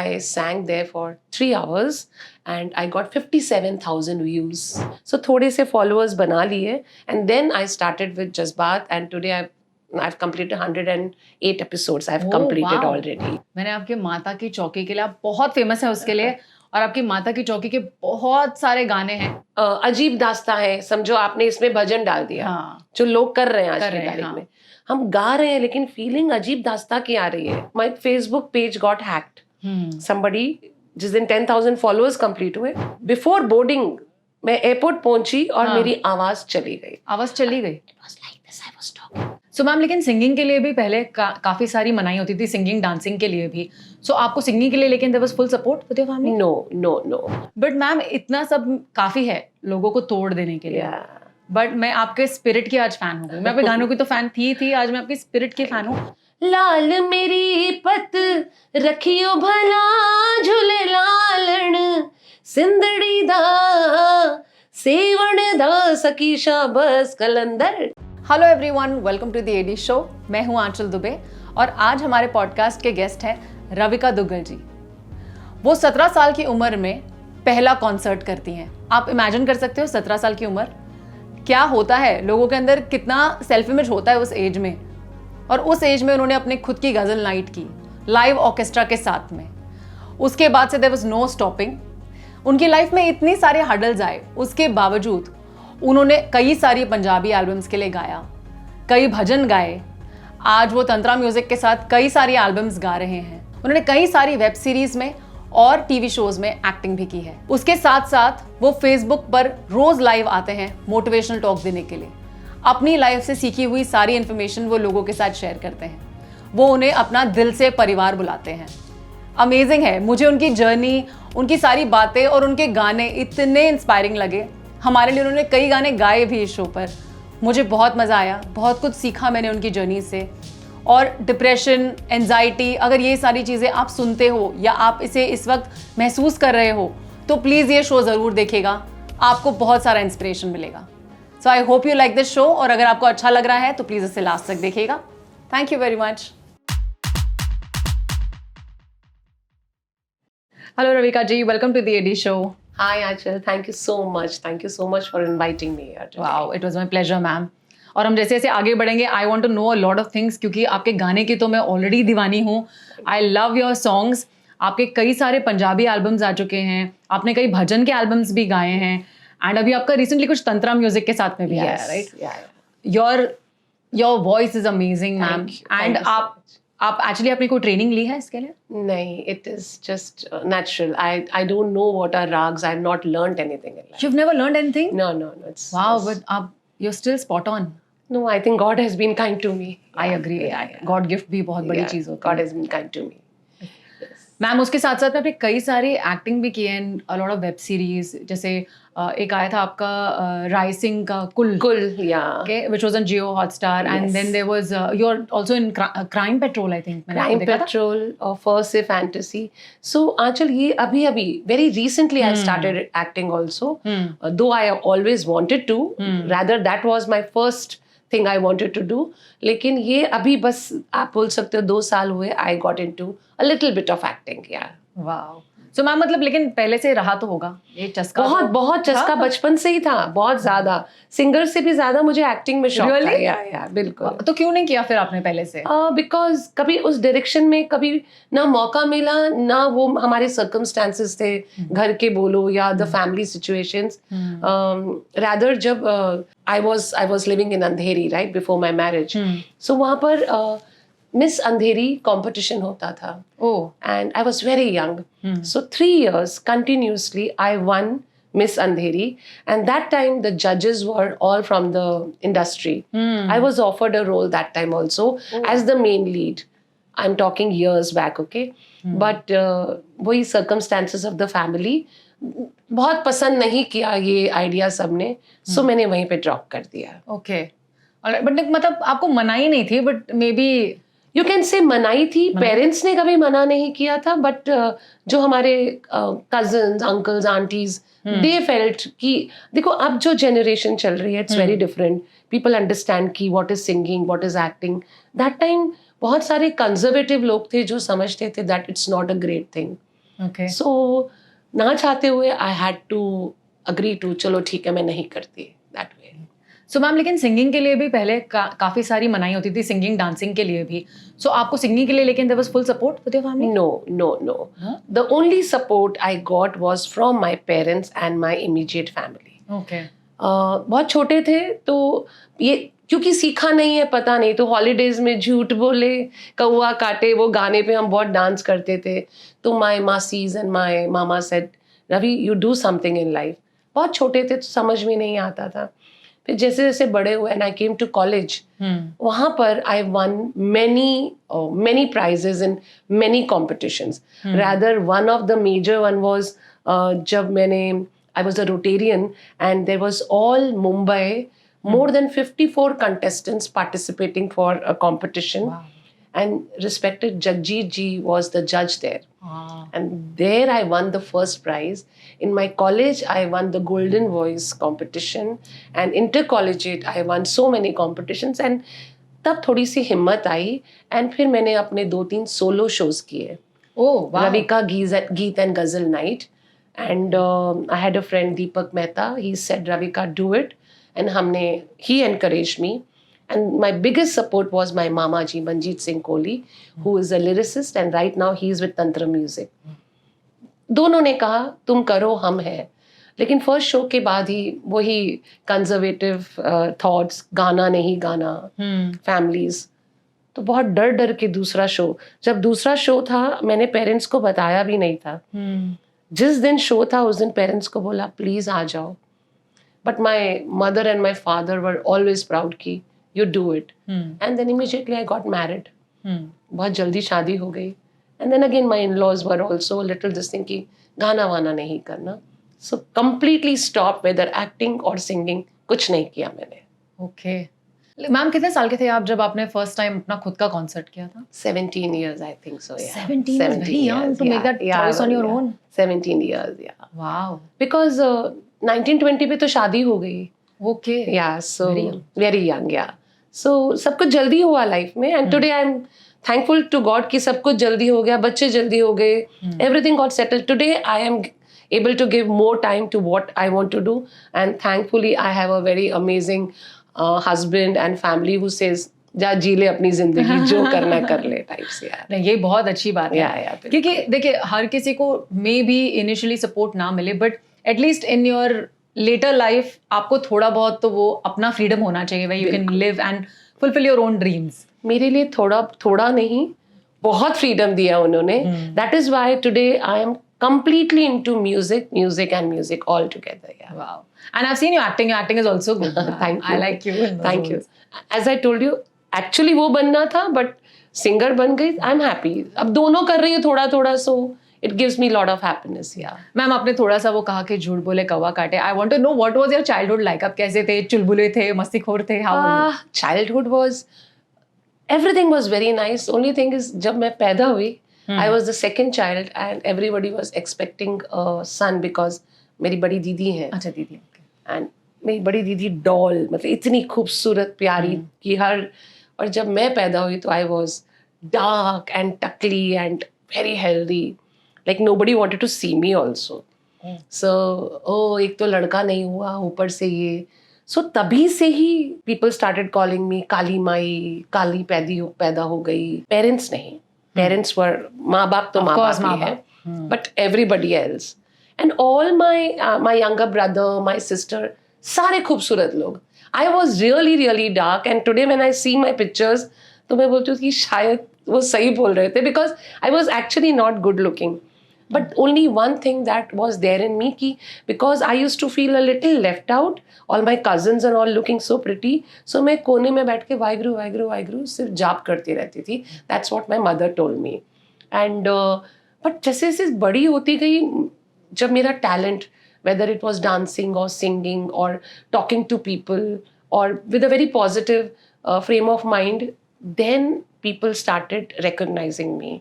I sang there for 3 hours and I got 57,000 views. So थोड़े से followers बना लिए and then I started with Jazbaat and today I've completed 108 episodes. I've completed already. मैंने आपके माता की चौकी के लिए, आप बहुत फेमस है उसके लिए, और आपकी माता की चौकी के बहुत सारे गाने हैं. अजीब दास्ता है, समझो आपने इसमें भजन डाल दिया. हाँ. जो लोग कर रहे हैं आज की तारीख में. हम गा रहे हैं लेकिन फीलिंग अजीब दास्ता की आ रही है. My Facebook page got hacked. Somebody, जिस दिन 10,000 फॉलोअर्स कंप्लीट हुए, बिफोर बोर्डिंग मैं एयरपोर्ट पहुंची और मेरी आवाज चली गई. सो मैम, लेकिन सिंगिंग के लिए भी पहले काफी सारी मनाही होती थी, सिंगिंग डांसिंग के लिए भी. सो आपको सिंगिंग के लिए, लेकिन there was full support with your family? No. But ma'am, इतना सब काफी है लोगों को तोड़ देने के लिए. बट मैं आपके स्पिरिट की आज फैन हो गई. मैं आपके गानों की तो फैन थी, आज मैं आपकी स्पिरिट की फैन हूँ. लाल मेरी पत रखियो भला झूले लालण सिंदड़ी दा सेवण दा सकी शाबस कलंदर. Hello everyone, welcome to the AD show. मैं हूँ आंचल दुबे और आज हमारे पॉडकास्ट के गेस्ट हैं रविका दुग्गल जी. वो 17 साल की उम्र में पहला कॉन्सर्ट करती हैं. आप इमेजिन कर सकते हो 17 साल की उम्र क्या होता है, लोगों के अंदर कितना सेल्फ इमेज होता है उस एज में. और उस एज में उन्होंने अपनी खुद की गज़ल नाइट की लाइव ऑर्केस्ट्रा के साथ में. उसके बाद से देयर वाज नो स्टॉपिंग. उनकी लाइफ में इतनी सारे हडल्स आए, उसके बावजूद उन्होंने कई सारी पंजाबी एल्बम्स के लिए गाया, कई भजन गाए. आज वो तंत्रा म्यूजिक के साथ कई सारी एल्बम्स गा रहे हैं. उन्होंने कई सारी वेब सीरीज में और टीवी शोज में एक्टिंग भी की है. उसके साथ साथ वो फेसबुक पर रोज लाइव आते हैं मोटिवेशनल टॉक देने के लिए. अपनी लाइफ से सीखी हुई सारी इन्फॉर्मेशन वो लोगों के साथ शेयर करते हैं. वो उन्हें अपना दिल से परिवार बुलाते हैं. अमेजिंग है. मुझे उनकी जर्नी, उनकी सारी बातें और उनके गाने इतने इंस्पायरिंग लगे. हमारे लिए उन्होंने कई गाने गाए भी इस शो पर. मुझे बहुत मज़ा आया, बहुत कुछ सीखा मैंने उनकी जर्नी से. और डिप्रेशन, एंजाइटी, अगर ये सारी चीज़ें आप सुनते हो या आप इसे इस वक्त महसूस कर रहे हो तो प्लीज़ ये शो ज़रूर देखिएगा. आपको बहुत सारा इंस्पिरेशन मिलेगा. So I hope you like this show. और अगर आपको अच्छा लग रहा है तो प्लीज़ इसे लास्ट तक देखिएगा. Thank you very much. Hello Ravika ji, welcome to the AD show. Hi Achal, thank you so much. Thank you so much for inviting me here today. Wow, it was my pleasure, ma'am. और हम जैसे जैसे आगे बढ़ेंगे, I want to know a lot of things, क्योंकि आपके गाने की तो मैं ऑलरेडी दीवानी हूँ. I love your songs. आपके कई सारे पंजाबी एल्बम्स आ चुके हैं, आपने कई भजन के एल्बम्स भी गाए हैं, एंड अभी आपका रिसेंटली कुछ तंत्रा म्यूजिक के साथ में भी आया, right? Your voice is amazing, ma'am. And आप एक्चुअली आपने कोई ट्रेनिंग ली है इसके लिए? नहीं, it is just natural. I don't know what are rags. I have not learned anything in life. You've never learned anything? No. It's Wow, but you're still spot on. No, I think God has been kind to me. I agree. God gift भी बहुत बड़ी चीज होती है. God has been kind to me. Ma'am, उसके साथ साथ में आपने कई सारी एक्टिंग भी की है and a lot of web series. जैसे एक आया था आपका राइसिंग का कुल, okay, which was on Jio Hotstar. And then there was you're also in Crime Patrol, I think. Crime Patrol or First Say Fantasy. So Achal, ये अभी very recently I started acting also. Though I always wanted to. Rather that was my first thing I wanted to do. लेकिन ये अभी बस आप बोल सकते हो 2 साल हुए I got into a little bit of acting. Yeah. Wow. So ma'am, मतलब लेकिन पहले से रहा तो होगा ये चस्का? बहुत चस्का बचपन से ही था, बहुत ज्यादा. सिंगर से भी ज्यादा मुझे एक्टिंग में शौक था. या बिल्कुल. तो क्यों नहीं किया फिर आपने पहले से? बिकॉज कभी उस डायरेक्शन में कभी ना मौका मिला, ना वो हमारे सर्कमस्टांसेस थे, घर के बोलो या द फैमिली सिचुएशंस. रादर जब I was living in Andheri right before my marriage. So वहाँ पर मिस अंधेरी कंपटीशन होता था. And I was very young. So 3 years continuously I won Miss Andheri, and that time the judges were all from the industry. I was offered a role that time also as the main lead. I'm talking years back, okay? But वही circumstances of the family बहुत पसंद नहीं किया ये idea सबने, so मैंने वहीं पे ड्रॉप कर दिया. Okay. बट मतलब आपको मनाही नहीं थी, but may be you can से मनाई थी. पेरेंट्स ने कभी मना नहीं किया था, बट जो हमारे cousins, uncles, aunties, they felt कि देखो अब जो जनरेशन चल रही है it's very different. People understand कि what is singing, what is acting. That time बहुत सारे कंजर्वेटिव लोग थे जो समझते थे that it's not a great thing. Okay. So ना चाहते हुए I had to agree to, चलो ठीक है मैं नहीं करती दैट वे. सो मैम, लेकिन सिंगिंग के लिए भी पहले काफी सारी मनाही होती थी, सिंगिंग डांसिंग के लिए भी. सो आपको सिंगिंग के लिए लेकिन there was full support with your family? No. The only support I got was from my parents and my immediate family. Okay. बहुत छोटे थे तो ये क्योंकि सीखा नहीं है, पता नहीं, तो हॉलीडेज में झूठ बोले कौआ काटे वो गाने पे हम बहुत डांस करते थे. तो माय मासीज एंड माय मामा said Ravi you do something in life. बहुत छोटे थे तो समझ में नहीं आता था. फिर जैसे जैसे बड़े हुए and I came to college, वहाँ पर I won many prizes in many competitions. Rather one of the major one was जब मैंने I was a Rotarian and there was all Mumbai, more than 54 contestants participating for a competition. Wow. And respected Jagjit ji was the judge there. Ah. And there I won the first prize. In my college, I won the Golden Voice competition. And intercollegiate, I won so many competitions. And तब थोड़ी सी हिम्मत आई and फिर मैंने अपने 2-3 solo shows किए. Oh, wow. Ravika Geet and Ghazal Night. And I had a friend, Deepak Mehta. He said, Ravika, do it. And he encouraged me. And my biggest support was my Mama ji, Manjeet Singh Kohli, who is a lyricist. And right now he is with Tantra Music. दोनों ने कहा, तुम करो, हम हैं. लेकिन first show के बाद ही वही कंजर्वेटिव थॉट्स, गाना नहीं गाना, फैमिलीज. तो बहुत डर डर के दूसरा शो, जब दूसरा शो था मैंने पेरेंट्स को बताया भी नहीं था. जिस दिन शो था उस दिन पेरेंट्स को बोला प्लीज आ जाओ. But my mother and my father were always proud की you do it. And then immediately I got married. बहुत जल्दी शादी हो गई. And then again my in laws were also little this thing कि गाना वाना नहीं करना. So completely stop whether acting और सिंगिंग, कुछ नहीं किया मैंने. ओके. मैम कितने साल के थे आप जब आपने फर्स्ट टाइम अपना खुद का कॉन्सर्ट किया था? 17 years I think so. Yeah. 17 is very young to make that choice on your own. 17 years, yeah. Wow. Because 1920 पे तो शादी हो गई. Okay. Yeah, so very young, yeah. So सब कुछ जल्दी हुआ लाइफ में. And today I'm thankful to God कि सब कुछ जल्दी हो गया, बच्चे जल्दी हो गए, everything got settled. Today I am able to give more time to what I want to do. And thankfully I have a very amazing husband and family who says जा जी ले अपनी जिंदगी, जो करना कर ले टाइप्स. यार नहीं, ये बहुत अच्छी बात है. Yeah, क्योंकि देखिए हर किसी को मे बी इनिशियली सपोर्ट ना मिले, but at least in your later life आपको थोड़ा बहुत तो वो अपना फ्रीडम होना चाहिए where you can live and fulfill your own dreams. मेरे लिए थोड़ा नहीं, बहुत फ्रीडम दिया उन्होंने. That is why today I am completely into music all together. Yeah. Wow. And I've seen you acting. Your acting is also good. Thank you. I like you. Thank you. As I told you, actually वो बनना था, but singer बन गई. I'm happy. अब दोनों कर रही हूँ थोड़ा, so it gives me lot of happiness. Yeah. Ma'am आपने थोड़ा सा वो कहा कि झूठ बोले कौवा काटे. I want to know what was your childhood like? आप कैसे थे? चुलबुले थे? मस्तीखोर थे? How were you? Childhood was, everything was very nice. Only thing is जब मैं पैदा हुई, I was the second child and everybody was expecting a son because मेरी बड़ी दीदी है. अच्छा दीदी. And मेरी बड़ी दीदी डॉल, मतलब इतनी खूबसूरत प्यारी कि और जब मैं पैदा हुई तो I was dark and tuckly and very healthy. Like nobody wanted to see me also. So एक तो लड़का नहीं हुआ, ऊपर से ये. So तभी से ही people started calling me काली माई, काली पैदा हो गई. Parents नहीं. Parents were, माँ बाप तो माँ बाप ही है, but everybody else. And all my younger brother, my sister, सारे खूबसूरत लोग. I was really dark and today when I see my pictures, तो मैं बोलती हूँ कि शायद वो सही बोल रहे थे because I was actually not good looking. But only one thing that was there in me कि because I used to feel a little left out, all my cousins and all looking so pretty, so मैं कोने में बैठ के वाहिगुरु सिर्फ जाप करती रहती थी. That's what my mother told me. And but जैसे जैसे बड़ी होती गई, जब मेरा talent, whether it was dancing or singing or talking to people or with a very positive frame of mind, then people started recognizing me.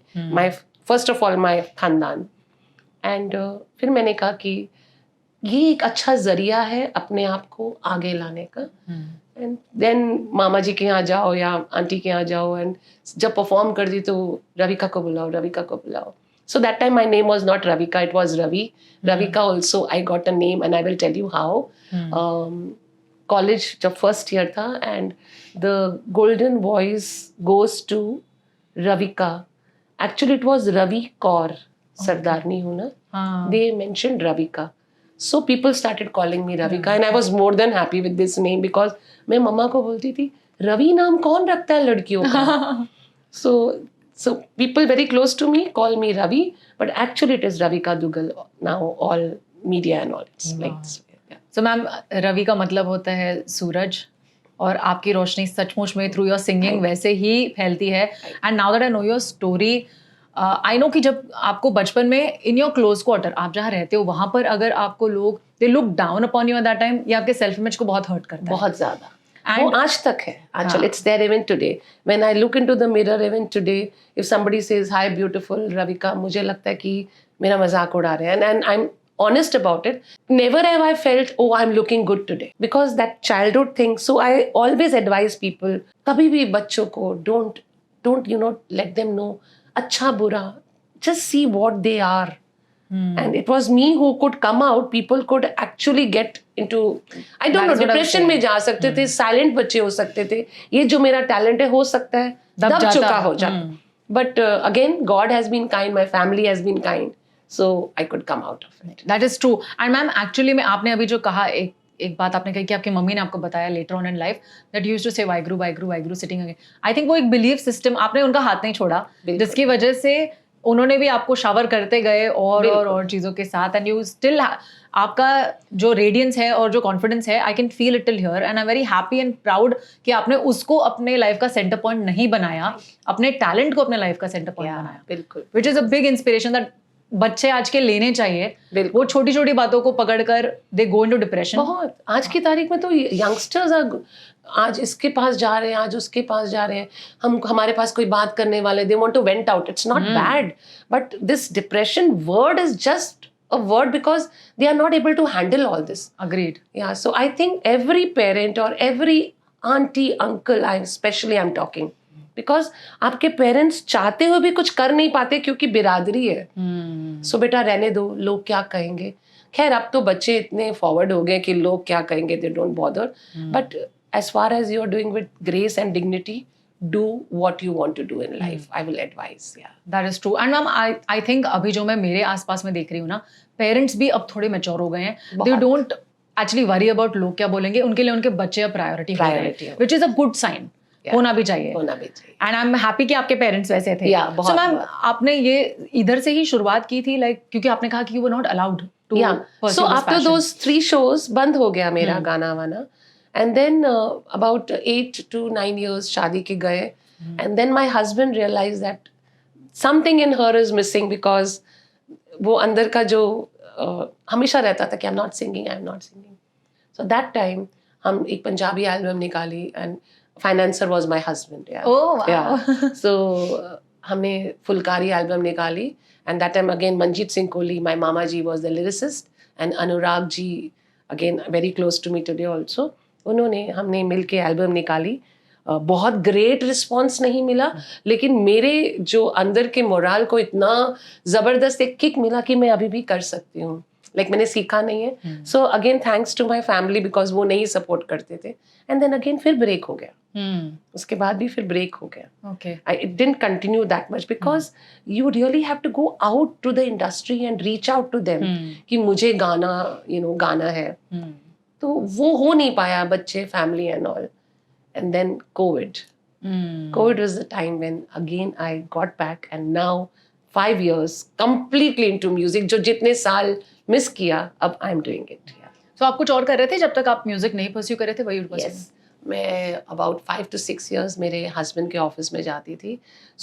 First of all my खानदान. And फिर मैंने कहा कि ये एक अच्छा जरिया है अपने आप को आगे लाने का. एंड देन मामा जी के यहाँ जाओ या आंटी के यहाँ जाओ, एंड जब परफॉर्म कर दी तो रविका को बुलाओ. So that time my name was not Ravika, it was Ravi. Ravika also I got a name and I will tell you how. College जब first year था and the golden voice goes to Ravika. Actually it was Ravi Kaur, सरदारनी हूँ ना. They mentioned Ravika. So people started calling me Ravika and I was more than happy with this name because मैं मम्मा को बोलती थी रवि नाम कौन रखता है लड़कियों का. So people very close to me call me Ravi, but actually it is Ravika Duggal now, all media and all. It's like this. Yeah. So ma'am Ravi का मतलब होता है सूरज और आपकी रोशनी सचमुच में थ्रू योर सिंगिंग वैसे ही फैलती है. And now that I know your story, I know कि जब आपको बचपन में इन योर क्लोज क्वार्टर आप जहाँ रहते हो वहाँ पर अगर आपको लोग they look down upon you at that time, ये आपके सेल्फ इमेज को बहुत हर्ट करता है. बहुत ज़्यादा. वो आज तक है. Actually, it's there even today. When I look into the mirror even today, if somebody says, "Hi, beautiful Ravika," मुझे लगता है कि मेरा मजाक उड़ा रहे हैं. And I'm honest about it. Never have I felt, oh, I'm looking good today. Because that childhood thing. So I always advise people, कभी भी बच्चों को don't let them know अच्छा बुरा. Just see what they are. And it was me who could come out. People could actually get into, I don't know, depression में जा सकते थे. Silent बच्चे हो सकते थे. ये जो मेरा talent है हो सकता है दब चुका हो जाता. But again, God has been kind. My family has been kind. So I could come out of it. That is true. And ma'am actually में आपने अभी जो कहा एक बात आपने कही कि आपकी मम्मी ने आपको बताया later on in life that you used to say Waheguru Waheguru Waheguru sitting again. I think वो एक बिलीफ सिस्टम, आपने उनका हाथ नहीं छोड़ा जिसकी वजह से उन्होंने भी आपको शावर करते गए और चीज़ों के साथ. एंड यू स्टिल आपका जो रेडियंस है और जो कॉन्फिडेंस है I can feel it till here. And I am very happy and proud कि आपने उसको अपने लाइफ का सेंटर पॉइंट नहीं बनाया, अपने टैलेंट को अपने लाइफ का सेंटर पॉइंट बनाया. बिल्कुल. Which is a big inspiration that बच्चे आज के लेने चाहिए. वो छोटी छोटी बातों को पकड़कर दे गो इनटू डिप्रेशन. बहुत. आज की तारीख में तो यंगस्टर्स आज इसके पास जा रहे हैं, आज उसके पास जा रहे हैं. हमारे पास कोई बात करने वाले, they want to went out. It's not bad, but this depression word is just a word because they are not able to handle all this. Agreed. Yeah, so I think every parent or every auntie, uncle, especially I'm talking, because आपके parents चाहते हुए भी कुछ कर नहीं पाते क्योंकि बिरादरी है. सो बेटा रहने दो, लोग क्या कहेंगे. खैर अब तो बच्चे इतने फॉरवर्ड हो गए कि लोग क्या कहेंगे they don't bother. But as far as you are doing with grace and dignity, do what you want to do in life. I will advise. Yeah, that is true. And ma'am, I think अभी जो मैं मेरे आसपास में देख रही हूँ ना, पेरेंट्स भी अब थोड़े मैच्योर हो गए हैं. They don't actually worry about लोग क्या बोलेंगे. उनके लिए उनके बच्चे अब प्रायोरिटी हो रहे हैं, which is a good sign. होना भी चाहिए. एंड आई एम हैप्पी कि आपके पेरेंट्स वैसे थे. सो मैम आपने ये इधर से ही शुरुआत की थी, लाइक क्योंकि आपने कहा कि you were not allowed to. So after those 3 shows बंद हो गया मेरा गाना वाना. And then about 8 to 9 years शादी के गए. And then my husband realized that something in her is missing because वो अंदर का जो हमेशा रहता था कि I'm not singing. So that time हम एक पंजाबी एल्बम निकाली and financer was my husband. Yeah. Oh wow. Yeah. So हमने फुलकारी एल्बम निकाली and that time again Manjeet Singh Kohli, my mama ji, was the lyricist and Anurag ji again very close to me today also. हमने मिलके album निकाली. बहुत great response नहीं मिला, लेकिन मेरे जो अंदर के मोराल को इतना ज़बरदस्त एक किक मिला कि मैं अभी भी कर सकती हूँ. लाइक मैंने सीखा नहीं है. So again thanks to my family because वो नहीं सपोर्ट करते थे. एंड देन अगेन फिर ब्रेक हो गया. उसके बाद भी फिर ब्रेक हो गया. It didn't continue that much because you really have to go out to the industry and reach out to them कि मुझे गाना गाना है. तो वो हो नहीं पाया, बच्चे, family and all. And then Covid was the time when again I got back and now 5 years completely into music. जो जितने साल मिस किया अब I am doing it. So आप कुछ और कर रहे थे जब तक आप म्यूजिक नहीं परस्यू कर रहे थे? वही yes. मैं about 5 to 6 years मेरे हस्बैंड के ऑफिस में जाती थी.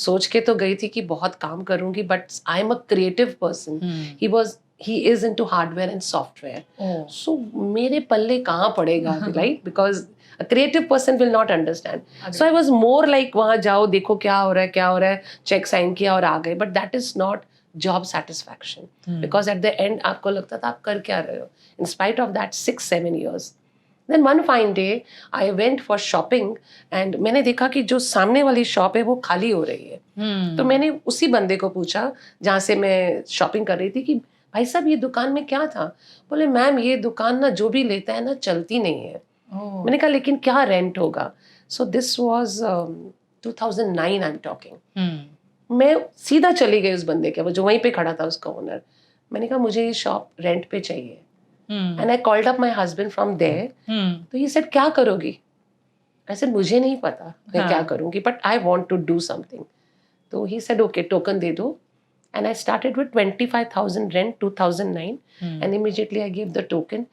सोच के तो गई थी कि बहुत काम करूंगी, but I am a creative person. He is into hardware and software. So मेरे पल्ले कहाँ पड़ेगा, right? Because a creative person will not understand. So I was more like वहाँ जाओ, देखो क्या हो रहा है, चेक साइन किया और आ गए. But that is not job satisfaction. Because at the end आपको लगता था आप कर क्या रहे हो. In spite of that 6-7 years, Then one fine day I went for shopping and मैंने देखा कि जो सामने वाली शॉप है वो खाली हो रही है। तो मैंने उसी बंदे को पूछा जहाँ से मैं शॉपिंग कर रही थी कि भाई साहब ये दुकान में क्या था? बोले मैम ये दुकान ना जो भी लेता है ना चलती नहीं है। मैंने कहा लेकिन क्या रेंट होगा? So this was 2009 I am talking. मैं सीधा चली गई उस बंदे के, वो जो वहीं पे खड़ा था उसका ओनर। मैंने कहा मुझे ये शॉप रेंट पे चाहिए। And I called up my husband from there. तो ही सेड क्या करोगी? आई सेड मुझे नहीं पता मैं क्या करूंगी, but I want to do something. तो ही सेड ओके टोकन दे दो। And I started with 25,000 rent 2009 and immediately I give the token.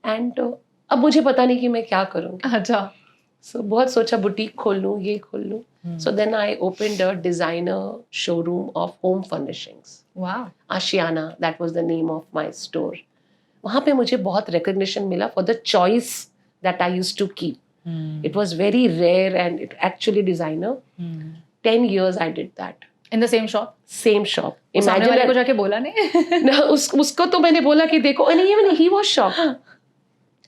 And अब मुझे पता नहीं कि मैं क्या करूंगी। अच्छा। सो बहुत सोचा बुटीक खोल लूँ, ये खोल लूँ। So then I opened a designer showroom of home furnishings. वाह। Aashiyana, that was the name of my store. वहाँ पे मुझे बहुत रिकग्निशन मिला for the choice that I used to keep. It was very rare and it actually designer. 10 years I did that. In the same shop? Same shop. सामने वाले को जाके बोला नहीं? ना, उसको तो मैंने बोला कि देखो, and even he was shocked.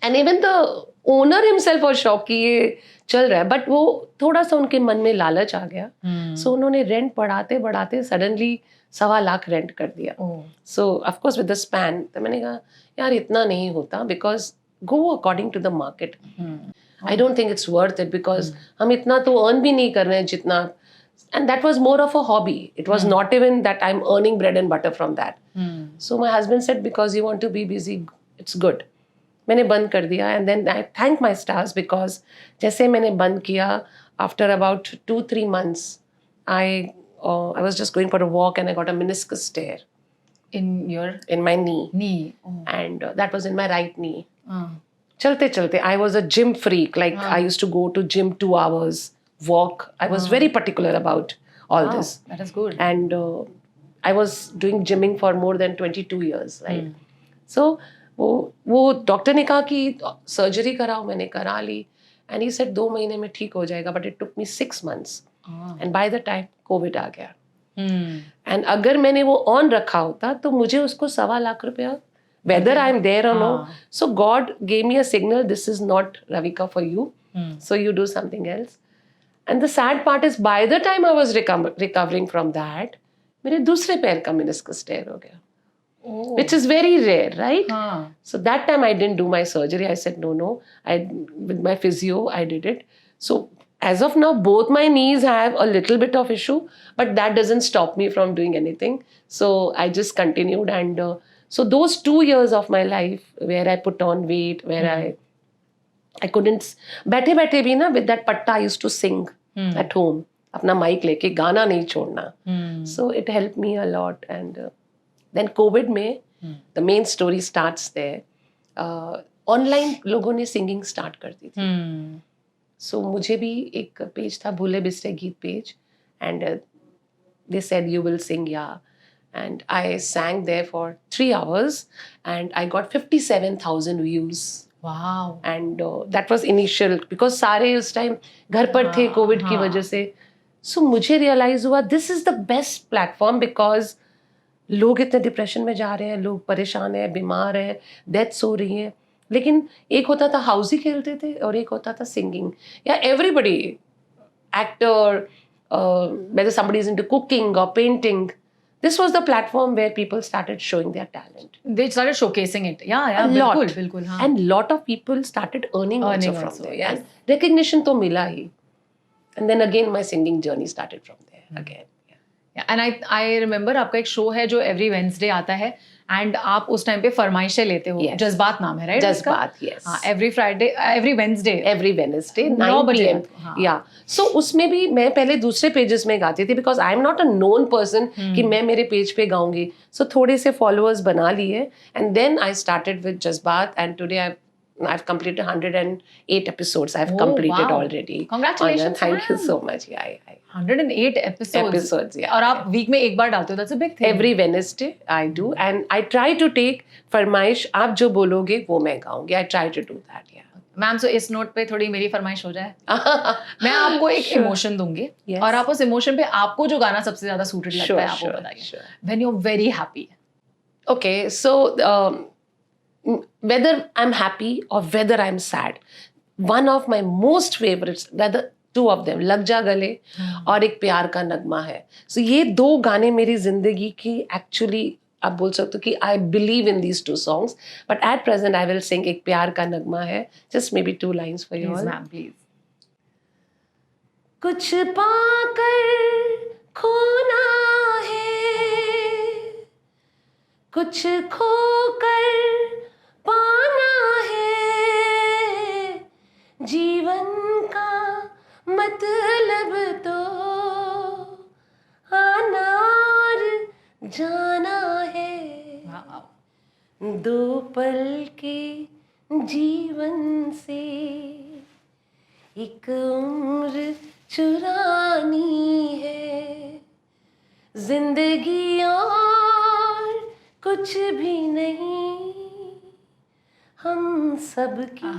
And even the owner himself was shocked कि ये चल रहा है, बट वो थोड़ा सा उनके मन में लालच आ गया। सो उन्होंने रेंट बढ़ाते बढ़ाते सडनली 2.25 लाख रेंट कर दिया। So of course with the span, तो मैंने कहा यार इतना नहीं होता, because go according to the market. I don't think it's worth it, because हम इतना तो अर्न भी नहीं कर रहे हैं जितना। And that was more of a hobby. It was not even that I'm earning bread and butter from that. So my husband said, because you want to be busy, it's good. मैंने बंद कर दिया, and then I thank my stars because जैसे मैंने बंद किया, after about 2-3 months, I was just going for a walk and I got a meniscus tear in my knee. And that was in my right knee. चलते चलते I was a gym freak. Like I used to go to gym 2 hours. Walk. I was very particular about all this. That is good. And I was doing gymming for more than 22 years, right? So वो doctor ने कहा कि surgery कराओ, मैंने करा ली, and he said 2 महीने में ठीक हो जाएगा, but it took me 6 months. And by the time COVID आ गया, and अगर मैंने वो ऑन रखा होता तो मुझे उसको 2.25 लाख रुपया, whether I'm there or no. So God gave me a signal, this is not Ravika for you. So you do something else. And the sad part is, by the time I was recovering from that, मेरे दूसरे पैर का meniscus tear हो गया, which is very rare, right? So that time I didn't do my surgery. I said no. With my physio, I did it. So as of now, both my knees have a little bit of issue, but that doesn't stop me from doing anything. So I just continued, and so those 2 years of my life where I put on weight, where I couldn't, बैठे बैठे भी ना with that पट्टा I used to sing at home, अपना mic लेके गाना नहीं छोड़ना. So it helped me a lot. And then COVID में the main story starts there. Online लोगों ने singing start कर दी थी. So मुझे भी एक पेज था, भूले बिसरे गीत page, and they said you will sing, yeah. And I sang there for 3 hours and I got 57,000 views. Wow. And that was initial, because सारे उस टाइम घर पर थे कोविड की वजह से. So मुझे रियलाइज हुआ this is the best platform, because लोग इतने डिप्रेशन में जा रहे हैं, लोग परेशान हैं, बीमार हैं, डेथ्स हो रही हैं, लेकिन एक होता था हाउसी खेलते थे और एक होता था सिंगिंग, या everybody actor, whether somebody is into cooking or painting. This was the platform where people started showing their talent. They started showcasing it. Yeah, बिल्कुल. हाँ. And lot of people started earning also from there. Yes. And recognition तो मिला ही. And then again my singing journey started from there again. Yeah. And I remember आपका एक show है जो every Wednesday आता है, and आप उस टाइम पे फरमाइशें लेते हो. Yes. जज्बात नाम है, right? जज्बात, yes. हाँ, every Wednesday 9 बजे. हाँ. Yeah. So उसमें भी मैं पहले दूसरे पेजेस में गाती थी, because I am not a known person कि मैं मेरे पेज पे गाऊंगी. So थोड़े से followers बना लिए, and then I started with जज्बात, and today I've completed 108 episodes. I've completed already. Congratulations. Thank you so much. Yeah. 108 episodes. Yeah. और आप वीक में एक बार डालते हो. That's a big thing. Every Wednesday I do, and I try to take फरमाइश, आप जो बोलोगे वो मैं गाऊंगी. I try to do that. Yeah. Ma'am, so इस नोट पे थोड़ी मेरी फरमाइश हो जाए. मैं आपको एक इमोशन दूंगी, और आप उस इमोशन पे आपको जो गाना सबसे ज्यादा सूटेड लगता है, आप वो बताइए. When you're very happy. Okay, so whether I'm happy or whether I'm sad, one of my most favorites, rather two of them, लग जा गले और एक प्यार का नगमा है. So ये दो गाने मेरी जिंदगी की actually आप बोल सकते हो कि I believe in these two songs, but at present I will sing एक प्यार का नगमा है, just maybe 2 lines for you all. Please, ma'am, please. कुछ पाकर खोना है, कुछ खोकर पाना है, जीवन का मतलब तो आना और जाना है. Wow. दो पल के जीवन से एक उम्र चुरानी है, जिंदगी और कुछ भी नहीं, हम सब की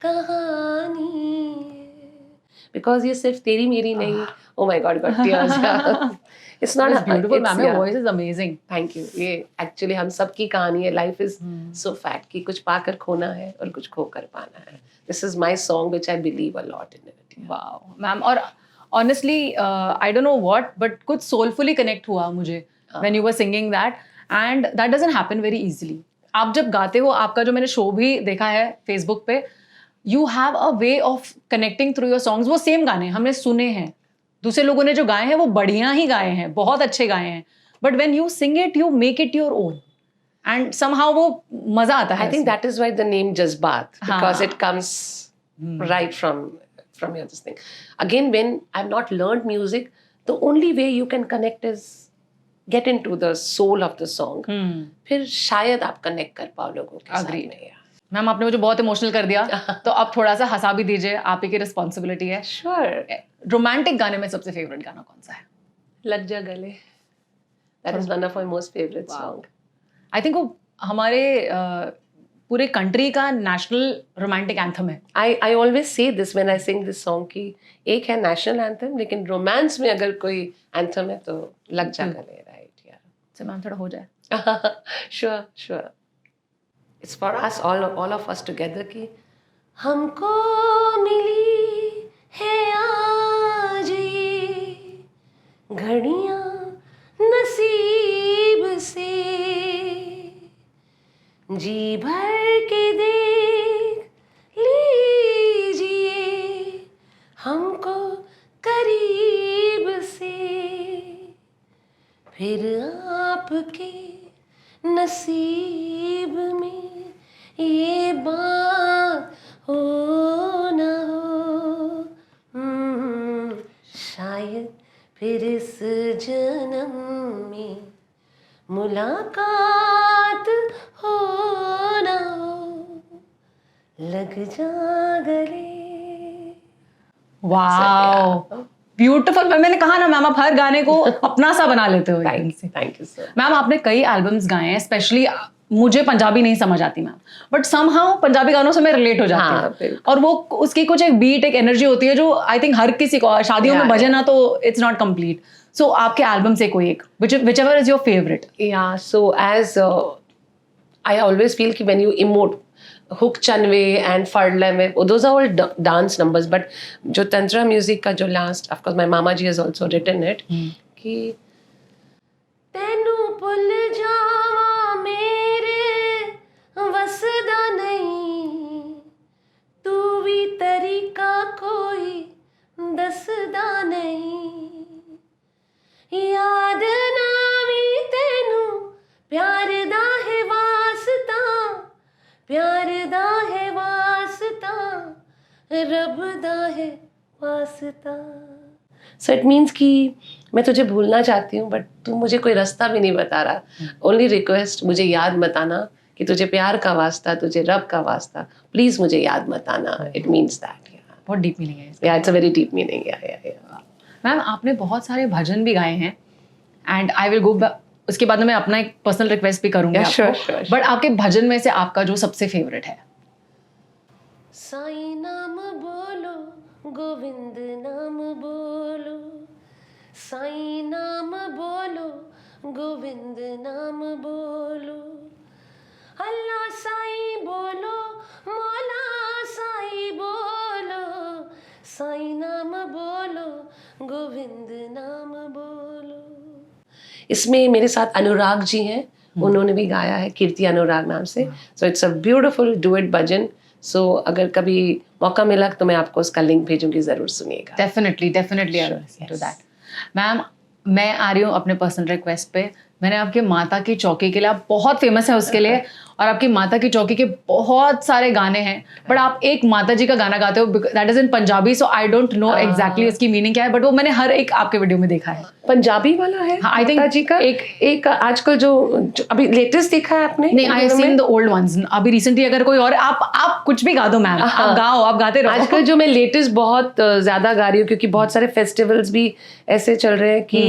कहानी है. बिकॉज ये सिर्फ तेरी मेरी नहीं. ओ my God, got tears. It's not Beautiful, ma'am. Your voice is amazing. Thank you. ये एक्चुअली हम सबकी कहानी है. लाइफ इज सो फैक्ट कि कुछ पाकर खोना है और कुछ खोकर पाना है. This is my song which I believe a lot in it. Wow, ma'am. और honestly, I don't know what, but कुछ soulfully connect हुआ मुझे when you were singing that, and that doesn't happen very easily. आप जब गाते हो, आपका जो मैंने शो भी देखा है फेसबुक पे, you have a way of connecting through your songs. वो सेम गाने हमने सुने हैं, दूसरे लोगों ने जो गाए हैं वो बढ़िया ही गाए हैं, बहुत अच्छे गाए हैं, but when you sing it, you make it your own, and somehow वो मजा आता है. I think that is why the name Jazbaat, because it comes right from your this thing. Again, when I've not learned music, the only way you can connect is get into the soul of the song. फिर शायद आप connect कर पाओ लोगों के साथ में. Ma'am, आपने मुझे बहुत इमोशनल कर दिया, तो आप थोड़ा सा हंसा भी दीजिए, आप ही की रिस्पॉन्सिबिलिटी है. Sure. रोमांटिक गाने में सबसे फेवरेट गाना कौन सा है? लग जा गले. That is one of my most favorite song. I think वो हमारे पूरे कंट्री का नेशनल रोमांटिक एंथम है. I always say this when I sing this song कि एक है नेशनल एंथम, लेकिन रोमांस में अगर कोई एंथम है तो लग जा गले. राइट यार. सो मैम थोड़ा हो जाए. Sure. It's for us, all of us together कि हमको मिली है आज ये घड़ियां नसीब से, जी भर के देख लीजिए हमको करीब से, फिर आपके नसीब में ये बात हो ना हो, शायद फिर इस जन्म में मुलाकात हो ना हो, लग जा गले. Wow, beautiful. मैंने कहा ना मैम, आप हर गाने को अपना सा बना लेते हो. Thank you sir. मैम, आपने कई एल्बम्स गाए हैं, स्पेशली मुझे पंजाबी नहीं समझ आती मैम, बट समहाउ पंजाबी गानों से मैं रिलेट हो जाती हूँ. और वो उसकी कुछ एक बीट, एक एनर्जी होती है जो आई थिंक हर किसी को, शादियों में बजे ना तो इट्स नॉट कंप्लीट. सो आपके एल्बम से कोई एक, whichever is your favorite. Yeah, so as I always feel कि when you emote हुक चनवे एंड फड़ले में, those are all dance numbers, but जो तंत्रा म्यूजिक का जो last, of course my mama ji has also written it कि तेनू भुल जावा मेरे वसदा नहीं, तू भी तरीका कोई दसदा नहीं, याद ना भी तेनू प्यार दा है वास्ता, प्यार दा है वास्ता, रब दा है वास्ता. सो इट मीन्स कि मैं तुझे भूलना चाहती हूँ बट तू मुझे कोई रास्ता भी नहीं बता रहा. ओनली रिक्वेस्ट, मुझे याद मत आना कि तुझे प्यार का वास्ता, तुझे रब का वास्ता, प्लीज मुझे याद मत आना. It means that. बहुत डीप मीनिंग है. या it's a very deep meaning. Ma'am, आपने बहुत सारे भजन भी गाए हैं, एंड आई विल गो, उसके बाद में मैं अपना एक पर्सनल रिक्वेस्ट भी करूंगी आपको. बट आपके भजन में से आपका जो सबसे फेवरेट है? साईं नाम बोलो, गोविंद नाम बोलो, साईं नाम बोलो, गोविंद नाम बोलो, अल्लाह साईं बोलो. इसमें मेरे साथ अनुराग जी हैं, उन्होंने भी गाया है, कीर्ति अनुराग नाम से. So it's a beautiful duet bhajan. So अगर कभी मौका मिला तो मैं आपको उसका लिंक भेजूंगी, जरूर सुनिएगा. Definitely I will listen to that. Ma'am, मैं आ रही हूँ अपने पर्सनल रिक्वेस्ट पे. मैंने आपके माता की चौकी के लिए, आप बहुत फेमस है उसके लिए, और आपकी माता की चौकी के बहुत सारे गाने हैं, बट आप एक माता जी का गाना गाते हो, that is in Punjabi. So I don't know exactly उसकी मीनिंग क्या है, बट वो मैंने हर एक आपके वीडियो में देखा है. पंजाबी वाला है? हाँ, I think माता जी का एक आजकल जो अभी लेटेस्ट देखा है आपने? नहीं, I have seen the old ones. अभी रिसेंटली अगर कोई और, आप कुछ भी गा दो मैम, आप गाओ, आप गाते रहो. आजकल जो मैं लेटेस्ट बहुत ज्यादा गा रही हूँ, क्योंकि बहुत सारे फेस्टिवल्स भी ऐसे चल रहे हैं कि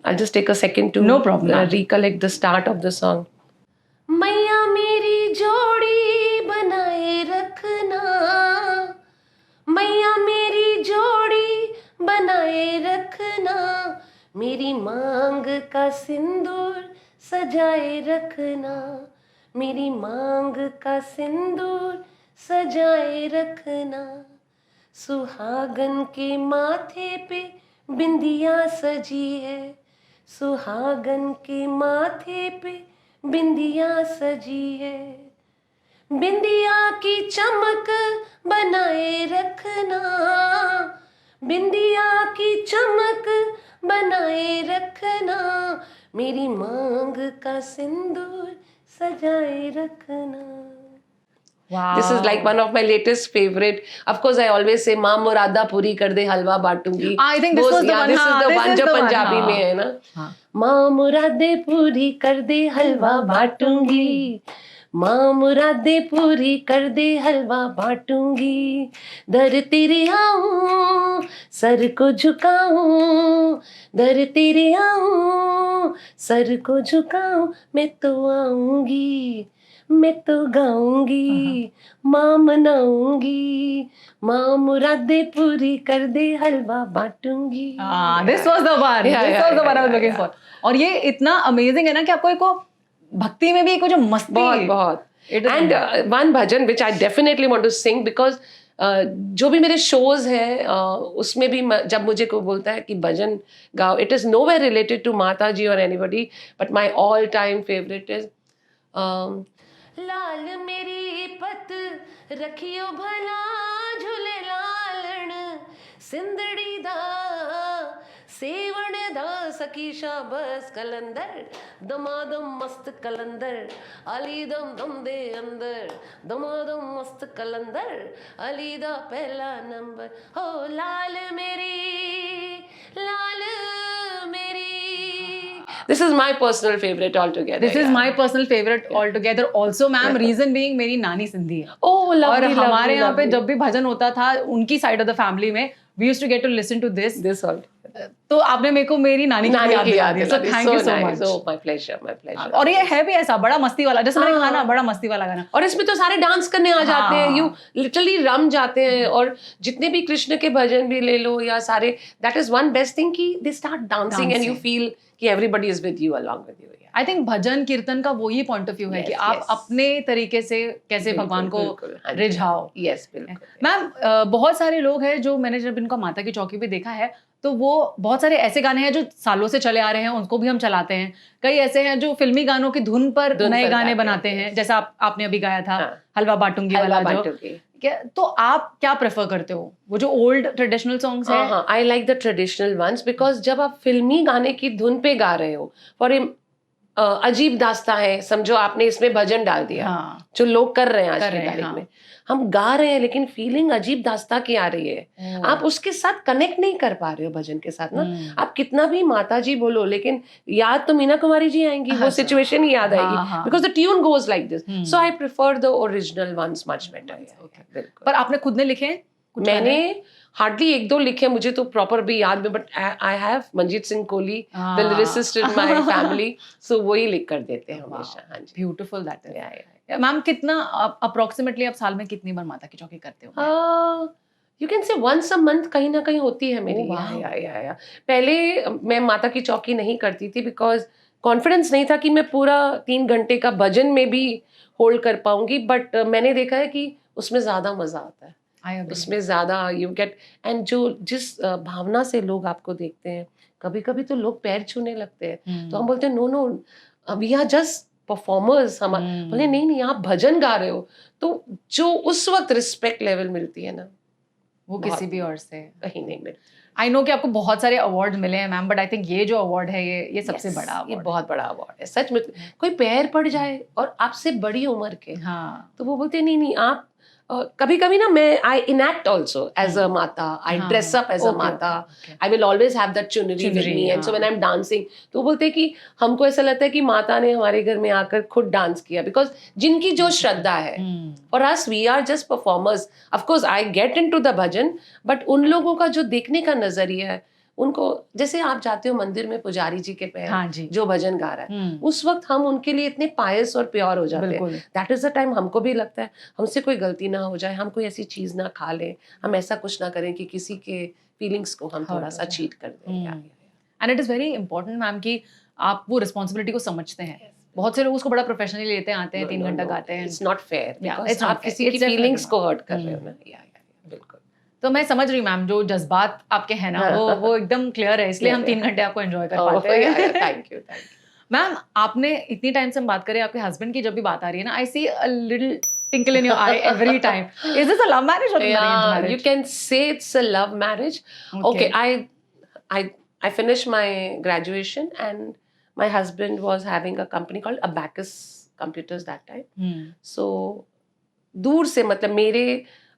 I'll just take a second to No problem. recollect the start of the song. मैया मेरी जोड़ी बनाए रखना, मैया मेरी जोड़ी बनाए रखना, मेरी मांग का सिंदूर सजाए रखना, मेरी मांग का सिंदूर सजाए रखना, सुहागन के माथे पे बिंदिया सजी है, सुहागन के माथे पे बिंदिया सजी है, बिंदिया की चमक बनाए रखना, बिंदिया की चमक बनाए रखना, मेरी मांग का सिंदूर सजाए रखना. Wow. This is like one of my latest favorite. Of course, I always say माँ मुरादा पूरी कर दे हलवा बांटूंगी. I think this was the one. This is the one जो पंजाबी में है ना. माँ मुरादे पूरी कर दे हलवा बांटूंगी, माँ मुरादे पूरी कर दे हलवा बांटूंगी, दर तेरे आऊं सर को झुकाऊं, दर तेरे आऊं सर को झुकाऊं, मैं तो आऊंगी, मैं तो गाऊंगी, माँ मनाऊंगी, माँ मुरादे पूरी कर दे हलवा बांटूंगी. This was the one. This was the one I was looking for. और ये इतना अमेजिंग है ना कि आपको एक भक्ति में भी एक जो मस्ती, बहुत. And one bhajan which I definitely want to sing because जो भी मेरे शोज हैं उसमें भी जब मुझे कोई बोलता है कि भजन गाओ, it is nowhere related to माता जी or anybody, but my all time favorite is लाल मेरी पत रखियो भला झूले लालण, सिंदड़ी दा सेवण दा सखी शाबस कलंदर, दमादम मस्त कलंदर अली दम दम दे अंदर, दमादम मस्त कलंदर अली दा पहला नंबर, हो लाल मेरी This is my personal favorite altogether. This is my personal favorite altogether also, ma'am. Reason being मेरी नानी सिंधी है. Oh, lovely, और हमारे यहाँ पे जब भी भजन होता था उनकी साइड ऑफ द फैमिली में, we used to get to listen to this. This all. तो आपने मेरे को मेरी नानी की याद दिला दी. So thank you so much. Oh, my pleasure, my pleasure. और ये है भी ऐसा बड़ा मस्ती वाला, जैसे मैंने कहा ना, बड़ा मस्ती वाला गाना. और इसमें तो सारे डांस करने आ जाते हैं, यू लिटरली रम जाते हैं. और जितने भी कृष्ण के भजन भी ले लो या सारे, that is one best thing कि they start dancing and you feel कि everybody is with you along with you. I think भजन कीर्तन का वही पॉइंट ऑफ व्यू है कि आप अपने तरीके से कैसे भगवान को रिझाओ. यस, बिल्कुल. मैम, बहुत सारे लोग हैं जो मैंने जब इनका माता की चौकी पे देखा है, तो वो बहुत सारे ऐसे गाने हैं जो सालों से चले आ रहे हैं, उनको भी हम चलाते हैं. कई ऐसे हैं जो फिल्मी गानों की धुन पर नए गाने बनाते हैं, जैसा आपने अभी गाया था हलवा बांटूंगी वाला जो. तो आप क्या प्रेफर करते हो, वो जो ओल्ड ट्रेडिशनल सॉन्ग्स हैं? I like the traditional ones because जब आप फिल्मी गाने की धुन पे गा रहे हो, फॉर अजीब दास्ता है, समझो आपने इसमें भजन डाल दिया, जो लोग कर रहे हैं आज की तारीख में, हम गा रहे हैं लेकिन फीलिंग अजीब दास्ता की आ रही है, आप उसके साथ कनेक्ट नहीं कर पा रहे हो भजन के साथ ना. आप कितना भी माता जी बोलो, लेकिन याद तो मीना कुमारी जी आएंगी, वो सिचुएशन ही याद आएगी, because the tune goes like this. So I prefer the original ones much better. पर आपने खुद ने लिखे? मैंने हार्डली एक दो लिखे, मुझे तो प्रॉपर भी याद में, but I have Manjeet Singh Kohli, the lyricist in my family, so वही लिख कर देते हैं हमेशा. हाँ जी, ब्यूटीफुल दैट इज. मैम, कितना अप्रोक्सीमेटली आप साल में कितनी बार माता की चौकी करते हो? You can say once a month कहीं ना कहीं होती है मेरी. पहले मैं माता की चौकी नहीं करती थी बिकॉज कॉन्फिडेंस नहीं था कि मैं पूरा 3 घंटे का भजन में भी होल्ड कर पाऊंगी, बट मैंने देखा है कि उसमें ज्यादा मजा आता है, उसमें ज्यादा यू गेट, एंड जो जिस भावना से लोग आपको देखते हैं, कभी कभी तो लोग पैर छूने लगते हैं, तो हम बोलते हैं no no we are just performers. हम बोले नहीं नहीं आप भजन गा रहे हो, तो जो उस वक्त रिस्पेक्ट लेवल मिलती है ना, वो किसी भी और से कहीं नहीं मिलती। आई नो कि आपको बहुत सारे अवार्ड मिले हैं मैम, बट आई थिंक ये जो अवार्ड है ये सबसे बड़ा ये अवार्ड, बहुत बड़ा अवार्ड है सच में। कोई पैर पड़ जाए और आपसे बड़ी उम्र के, हाँ तो वो बोलते नहीं नहीं आप कभी कभी ना मैं I enact also as a mata, I dress up as a mata, I will always have that chunri with me, and so when I am dancing तो बोलते हैं कि हमको ऐसा लगता है कि माता ने हमारे घर में आकर खुद डांस किया, बिकॉज जिनकी जो श्रद्धा है, for us we are just performers. Of course I get into the bhajan, but उन लोगों का जो देखने का नजरिया है, उनको जैसे आप जाते हो मंदिर में पुजारी जी के पैर, हाँ जी, जो भजन गा रहा है, उस वक्त हम उनके लिए इतने पायस और प्योर हो जाते हैं। दैट इज द टाइम हमको भी लगता है हमसे कोई गलती ना हो जाए, हम कोई ऐसी चीज ना खा लें, हम ऐसा कुछ ना करें कि किसी के फीलिंग्स को हम थोड़ा सा चीट कर दें। And it is very important ma'am कि आप वो रिस्पॉन्सिबिलिटी को समझते हैं। बहुत से लोग उसको बड़ा प्रोफेशनली लेते हैं, आते हैं 3 घंटा गाते हैं। इट्स नॉट फेयर, आप किसी की फीलिंग्स को हर्ट कर रहे हो ना। बिल्कुल। तो मैं समझ रही मैम, जो जज्बात आपके हैं ना वो एकदम क्लियर है, इसलिए हम 3 घंटे आपको एंजॉय कर पाते हैं। थैंक यू मैम, आपने इतनी टाइम से हम बात करें, आपके हस्बैंड की जब भी बात आ रही है ना, I see a little twinkle in your eye every time. Is this a love marriage और arranged marriage? You can say it's a love marriage. Okay, I finished my graduation and my husband was having a company called Abacus Computers that time. So दूर से मतलब मेरे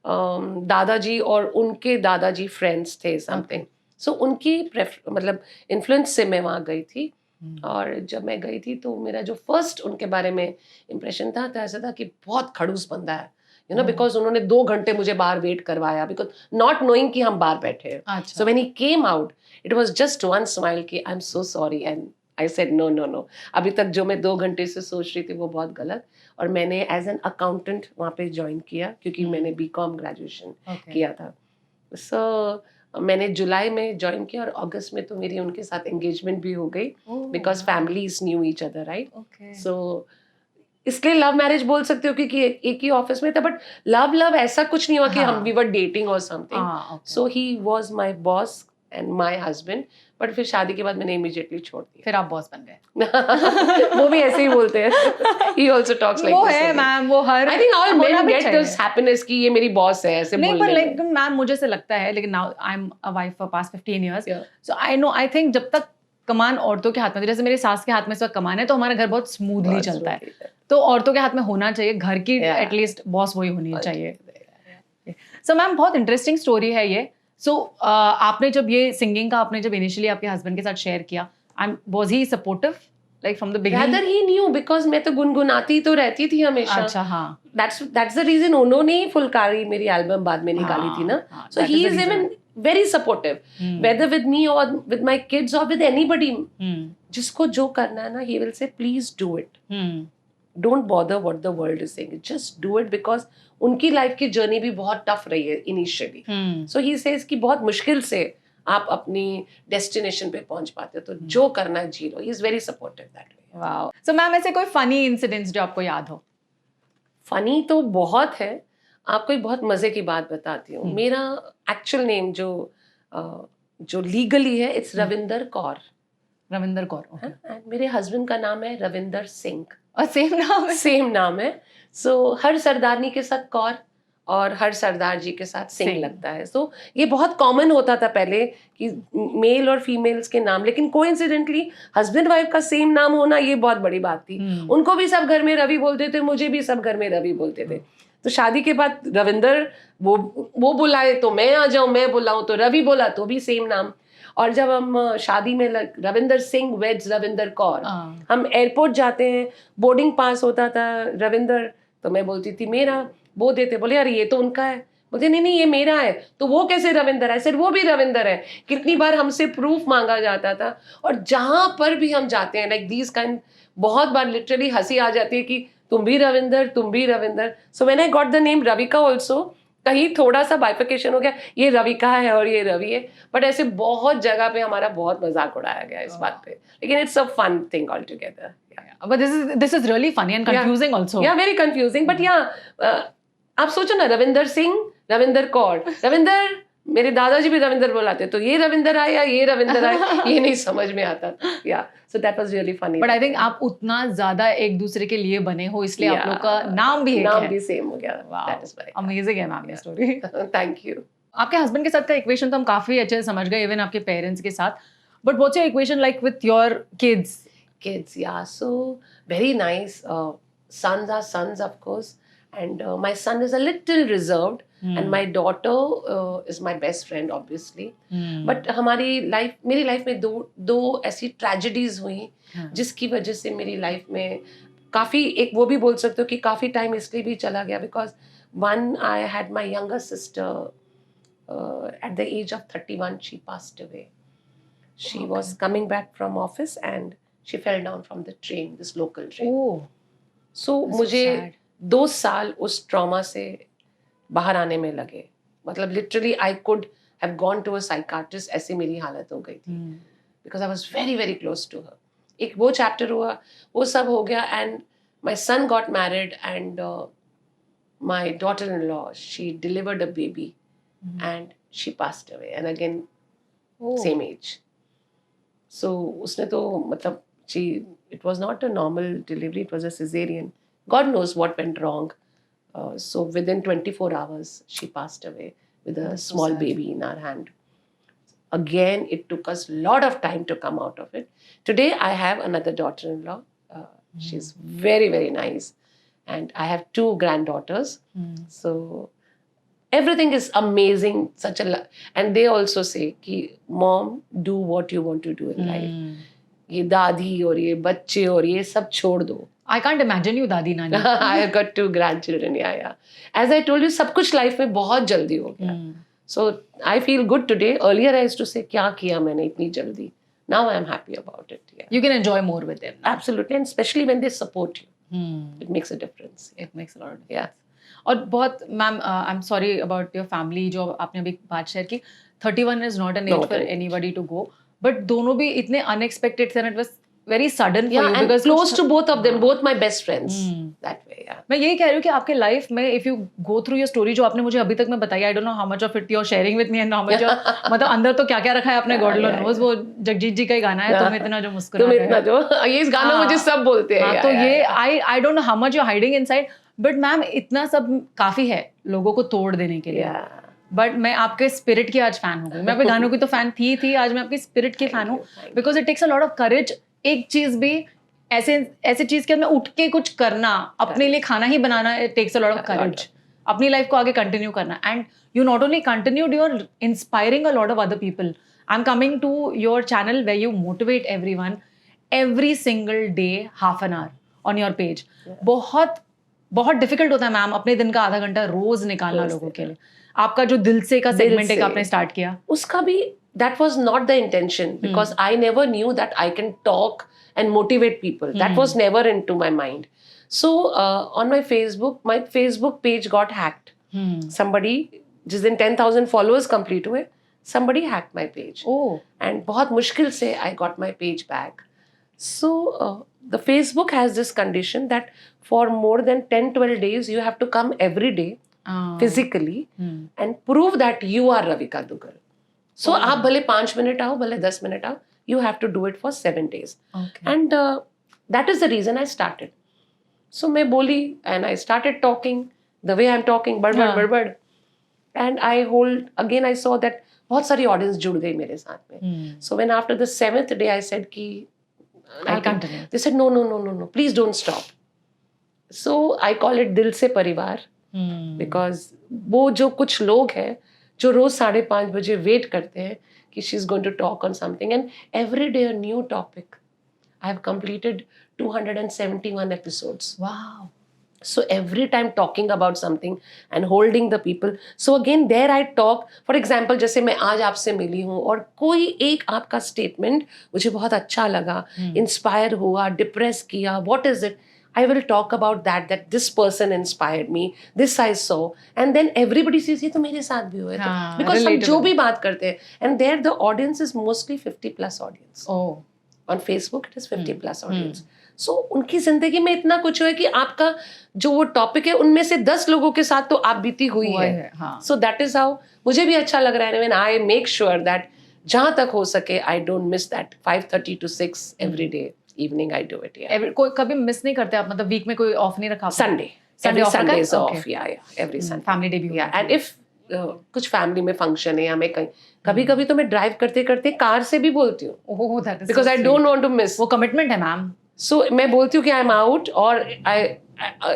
दादाजी और उनके दादाजी friends थे समथिंग, सो उनकी मतलब इन्फ्लुएंस से मैं वहाँ गई थी। और जब मैं गई थी तो मेरा जो फर्स्ट उनके बारे में इम्प्रेशन था तो ऐसा था कि बहुत खड़ूस बंदा है, यू नो, बिकॉज उन्होंने 2 घंटे मुझे बाहर वेट करवाया, बिकॉज नॉट नोइंग कि हम बाहर बैठे हैं। So when he came out it was just one smile कि I am so sorry, and I said no no no, अभी तक जो मैं 2 घंटे से सोच रही थी वो बहुत गलत। और मैंने एज एन अकाउंटेंट वहाँ पे ज्वाइन किया क्योंकि मैंने बीकॉम ग्रेजुएशन किया था। सो मैंने जुलाई में ज्वाइन किया और अगस्त में तो मेरी उनके साथ एंगेजमेंट भी हो गई, because families knew each other, right. So इसलिए लव मैरिज बोल सकते हो क्योंकि एक ही ऑफिस में था, बट लव ऐसा कुछ नहीं हुआ कि हम वी वर डेटिंग और something. So he was my boss and my husband, but फिर शादी के बाद मैंने इमीडिएटली छोड़ दिया। फिर आप बॉस बन गए। वो भी ऐसे ही बोलते हैं। He also talks like वो this. है मैम, वो हर I think all men get this happiness कि ये मेरी बॉस है, ऐसे बोलने में। नहीं, पर लेकिन मैम मुझे से लगता है, लेकिन now I am a wife for past 15 years, so I know, I think जब तक कमान औरतों के हाथ में, जैसे मेरी सास के हाथ में इस वक्त कमान है तो हमारा घर बहुत स्मूथली चलता है, तो औरतों के हाथ में होना चाहिए, घर की एटलीस्ट बॉस वही होनी चाहिए। सो मैम बहुत इंटरेस्टिंग स्टोरी है ये। सो आपने जब ये सिंगिंग का आपने जब इनिशियली आपके हस्बैंड के साथ शेयर किया, was he supportive like from the beginning? Rather he knew because मैं तो गुनगुनाती तो रहती थी हमेशा। अच्छा, हाँ। That's the reason उन्होंने ही फुलकारी मेरी एल्बम बाद में निकाली थी ना। So he is even very supportive, whether with me or with my kids or with anybody. जिसको जो करना है ना, he will say please do it. Don't bother what the world is saying. Just do it because उनकी life की journey भी बहुत tough रही है इनिशियली। So he says कि बहुत मुश्किल से आप अपनी डेस्टिनेशन पे पहुंच पाते हो, तो जो करना है जी लो। He is very supportive that way. Wow. So ma'am ऐसे कोई फनी इंसिडेंट्स जो आपको याद हो? फनी तो बहुत है, आपको एक बहुत मजे की बात बताती हूँ। मेरा एक्चुअल नेम जो लीगली है इट्स रविंदर कौर। रविंदर कौर। एंड मेरे हस्बैंड का नाम है रविंदर सिंह। और सेम नाम है? सेम नाम है। सो हर सरदारनी के साथ कौर और हर सरदार जी के साथ सिंह लगता है। सो ये बहुत कॉमन होता था पहले कि मेल और फीमेल्स के नाम, लेकिन कोइंसिडेंटली हस्बैंड वाइफ का सेम नाम होना ये बहुत बड़ी बात थी। उनको भी सब घर में रवि बोलते थे, मुझे भी सब घर में रवि बोलते थे। तो शादी के बाद रविंदर वो बुलाए तो मैं आ जाऊं, मैं बुलाऊं तो रवि बोला तो भी सेम नाम। और जब हम शादी में रविंदर सिंह वेड्स रविंदर कौर, हम एयरपोर्ट जाते हैं, बोर्डिंग पास होता था रविंदर, तो मैं बोलती थी मेरा, वो देते, बोले यार ये तो उनका है, बोलते नहीं नहीं ये मेरा है, तो वो कैसे रविंदर है, सर वो भी रविंदर है। कितनी बार हमसे प्रूफ मांगा जाता था। और जहां पर भी हम जाते हैं लाइक दीज काइंड, बहुत बार लिटरली हंसी आ जाती है कि तुम भी रविंदर, तुम भी रविंदर। सो when I got the name Ravika also, कहीं थोड़ा सा बाइफिकेशन हो गया, ये रविका है और ये रवि है, बट ऐसे बहुत जगह पे हमारा बहुत मजाक उड़ाया गया इस बात पे, लेकिन it's a fun thing all together. But this is really funny and confusing also. Yeah, very confusing. But yeah, आप सोचो ना, रविंदर सिंह, रविंदर कौर, रविंदर मेरे दादाजी भी रविंदर बुलाते, तो ये रविंदर आया, ये रविंदर आया, ये नहीं समझ में आता। या so that was really funny. But I think आप उतना ज्यादा एक दूसरे के लिए बने हो, इसलिए आप लोग का नाम भी नाम भी सेम हो गया। दैट इज वेरी अमेजिंग है मैम ये स्टोरी। Thank you. आपके हस्बैंड के साथ का इक्वेशन तो हम काफी अच्छे से समझ गए, इवन आपके पेरेंट्स के साथ, but what's your equation like with your kids? Kids, yeah, so very nice. Sons are sons, of course, and my son is a little reserved, and my daughter is my best friend, obviously. But मेरी life में दो ऐसी tragedies हुई जिसकी वजह से मेरी life में काफ़ी, एक वो भी बोल सकते हो कि काफ़ी टाइम इसलिए भी चला गया, because one I had my younger sister at the age of 31 she passed away. She was coming back from office and she fell down from the train, this local train. Oh, so मुझे 2 साल उस trauma से बाहर आने में लगे. मतलब literally I could have gone to a psychiatrist, ऐसी मेरी हालत हो गई थी. Because I was very very close to her. एक वो चैप्टर हुआ, वो सब हो गया, and my son got married and my daughter-in-law, she delivered a baby and she passed away, and again same age. So उसने तो मतलब it was not a normal delivery, it was a cesarean. God knows what went wrong. So within 24 hours she passed away with a small baby in our hand. Again, it took us a lot of time to come out of it. Today I have another daughter-in-law. She's very very nice, and I have 2 granddaughters. So everything is amazing. And they also say कि mom, do what you want to do in life. ये दादी और ये बच्चे और ये सब छोड़ दो. I can't imagine you दादी नानी. I have got 2 grandchildren. Yeah. As I told you, सब कुछ लाइफ में बहुत जल्दी हो गया. So I feel good today. Earlier I used to say क्या किया मैंने इतनी जल्दी. Now I am happy about it. Yeah. You can enjoy more with them. Absolutely, and especially when they support you. It makes a difference. It makes a lot of difference. Yeah. और बहुत ma'am I am sorry about your family, जो आपने अभी बात share की, 31 is not an age for anybody to go, but दोनों भी इतने अनएक्सपेक्टेड थे, it was very sudden for you because close to both of them, both my best friends that way. या मैं यही कह रही हूँ कि आपके लाइफ में if you go through your story जो आपने मुझे अभी तक में बताई, I don't know how much of it you are sharing with me and how much मतलब अंदर तो क्या क्या रखा है आपने, गॉड नोज. वो जगजीत जी का ही गाना है, तुम इतना जो मुस्कुरा तुम इतना जो, ये इस गाना मुझे सब बोलते हैं. तो ये I don't know how much you are hiding inside, but ma'am इतना सब काफी है लोगों को तोड़ देने के लिए. बट मैं आपके स्पिरिट की आज फैन हो गई. मैं आपके गानों की तो फैन थी, आज मैं आपकी स्पिरिट की फैन हूँ, because it takes a lot of courage. एक चीज भी ऐसे चीज के अंदर उठ के कुछ करना, अपने लिए खाना ही बनाना, it takes a lot of courage. अपनी लाइफ को आगे कंटिन्यू करना, and you not only continued, you are inspiring a lot of other people. I am coming to your channel where you motivate everyone every single day, half an hour on your page. बहुत difficult होता है ma'am अपने दिन का आधा घंटा रोज निकालना लोगों के लिए. आपका जो दिल से का सेगमेंट एक आपने स्टार्ट किया, उसका भी that was not the intention, because I never knew that I can talk and motivate people. That was never into my mind. So on my Facebook page got hacked. Somebody, जिस दिन 10,000 followers complete हुए, somebody hacked my page. And बहुत मुश्किल से I got my page back. So the Facebook has this condition that for more than 10-12 days you have to come every day physically and prove that you are Ravika Duggal. So आप भले 5 minute आओ, भले 10 minute आओ, you have to do it for 7 days. And that is the reason I started. So मैं बोली and I started talking the way I'm talking, बड़. And again I saw that बहुत सारी audience जुड़ गई मेरे साथ में. So when after the 7th day I said कि I'll continue. They said no, please don't stop. So I call it दिल से परिवार, because वो जो कुछ लोग हैं जो रोज 5:30 बजे वेट करते हैं कि she is going to talk on something, and every day a new topic. I have completed 271 episodes. Wow. So every time talking about something and holding the people. So again there I talk. For example, जैसे मैं आज आपसे मिली हूँ और कोई एक आपका statement मुझे बहुत अच्छा लगा, इंस्पायर हुआ, डिप्रेस किया, what is it? I will talk about that this person inspired me, this I saw, and then everybody says ये तो मेरे साथ भी हुआ है. Because हम जो भी बात करते हैं, and there the audience is mostly 50+ audience. On Facebook it is 50+ audience. सो उनकी जिंदगी में इतना कुछ है कि आपका जो वो टॉपिक है उनमें से 10 लोगों के साथ तो आप बीती हुई है. सो दैट इज हाउ मुझे भी अच्छा लग रहा है. When I make sure that जहां तक हो सके I don't miss that 5:30 to 6 every day evening I do it. कोई कभी मिस नहीं करते आप, मतलब वीक में कोई ऑफ नहीं रखा? Sunday, every Sunday is off. Yeah, every Sunday. Family day भी Yeah, and if कुछ फैमिली में फंक्शन है या मैं कहीं कभी कभी तो मैं ड्राइव करते करते कार से भी बोलती हूँ. Oh that is because I don't want to miss. वो कमिटमेंट है मैम. सो मैं बोलती हूँ कि आई एम आउट, और I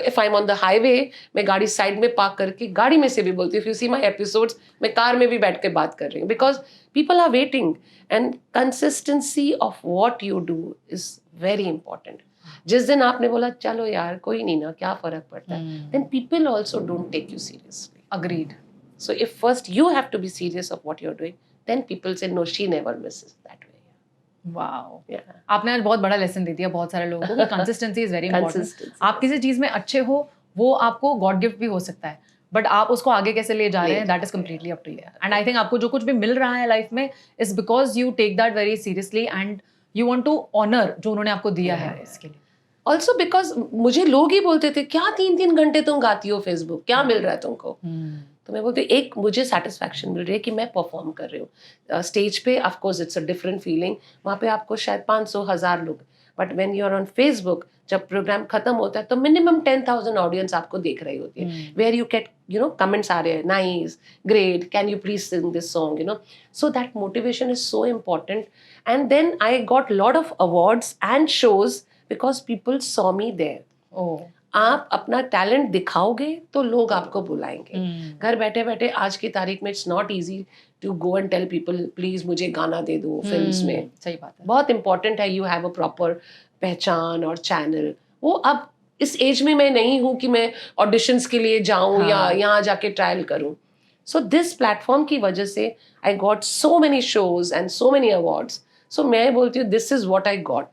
if I am on the highway मैं गाड़ी साइड में पार्क करके गाड़ी में से भी बोलती हूँ. If you see my episodes मैं कार में भी बैठ के बात कर रही हूँ, because people are waiting and consistency of what you do is very important. जिस दिन आपने बोला चलो यार कोई नहीं ना, क्या फर्क पड़ता है, then people also don't take you seriously. Agreed. So if first you have to be serious of what you're doing, then people say no, she never misses that way. Wow. Yeah. आपने आज बहुत बड़ा lesson दे दिया बहुत सारे लोगों को कि consistency is very important. Consistency. आप किसी चीज में अच्छे हो वो आपको गॉड गिफ्ट भी हो सकता है, बट आप उसको आगे कैसे ले जा रहे हैं that is completely up to you. And I think आपको जो कुछ भी मिल रहा है लाइफ में is because you take that very seriously and you want to honour जो उन्होंने आपको दिया है इसके लिए. Also because मुझे लोग ही बोलते थे क्या 3-3 घंटे तुम गाती हो फेसबुक, क्या मिल रहा है तुमको. तो मैं बोलती एक मुझे सेटिस्फैक्शन मिल रही है कि मैं परफॉर्म कर रही हूँ स्टेज पे. Of course it's a different feeling. वहाँ पे आपको शायद 500,000 लोग, but when you are on Facebook जब प्रोग्राम खत्म होता है तो मिनिमम 10,000 ऑडियंस आपको देख रही होती है. वेयर यू गेट कमेंट्स आ रहे हैं, nice, great, can you please sing this song, so that motivation is so important. And then I got lot of awards and shows because people saw me there. आप अपना talent दिखाओगे तो लोग आपको बुलाएंगे. घर बैठे बैठे आज की तारीख में it's not easy to go and tell people please मुझे गाना दे दो फिल्म्स में. सही बात है. बहुत इंपॉर्टेंट है यू हैव अ प्रॉपर पहचान और चैनल. वो अब इस एज में मैं नहीं हूँ कि मैं ऑडिशंस के लिए जाऊँ या यहाँ जाके ट्रायल करूँ. सो दिस प्लेटफॉर्म की वजह से I got so many shows and so many awards. So मैं बोलती हूँ this is what I got.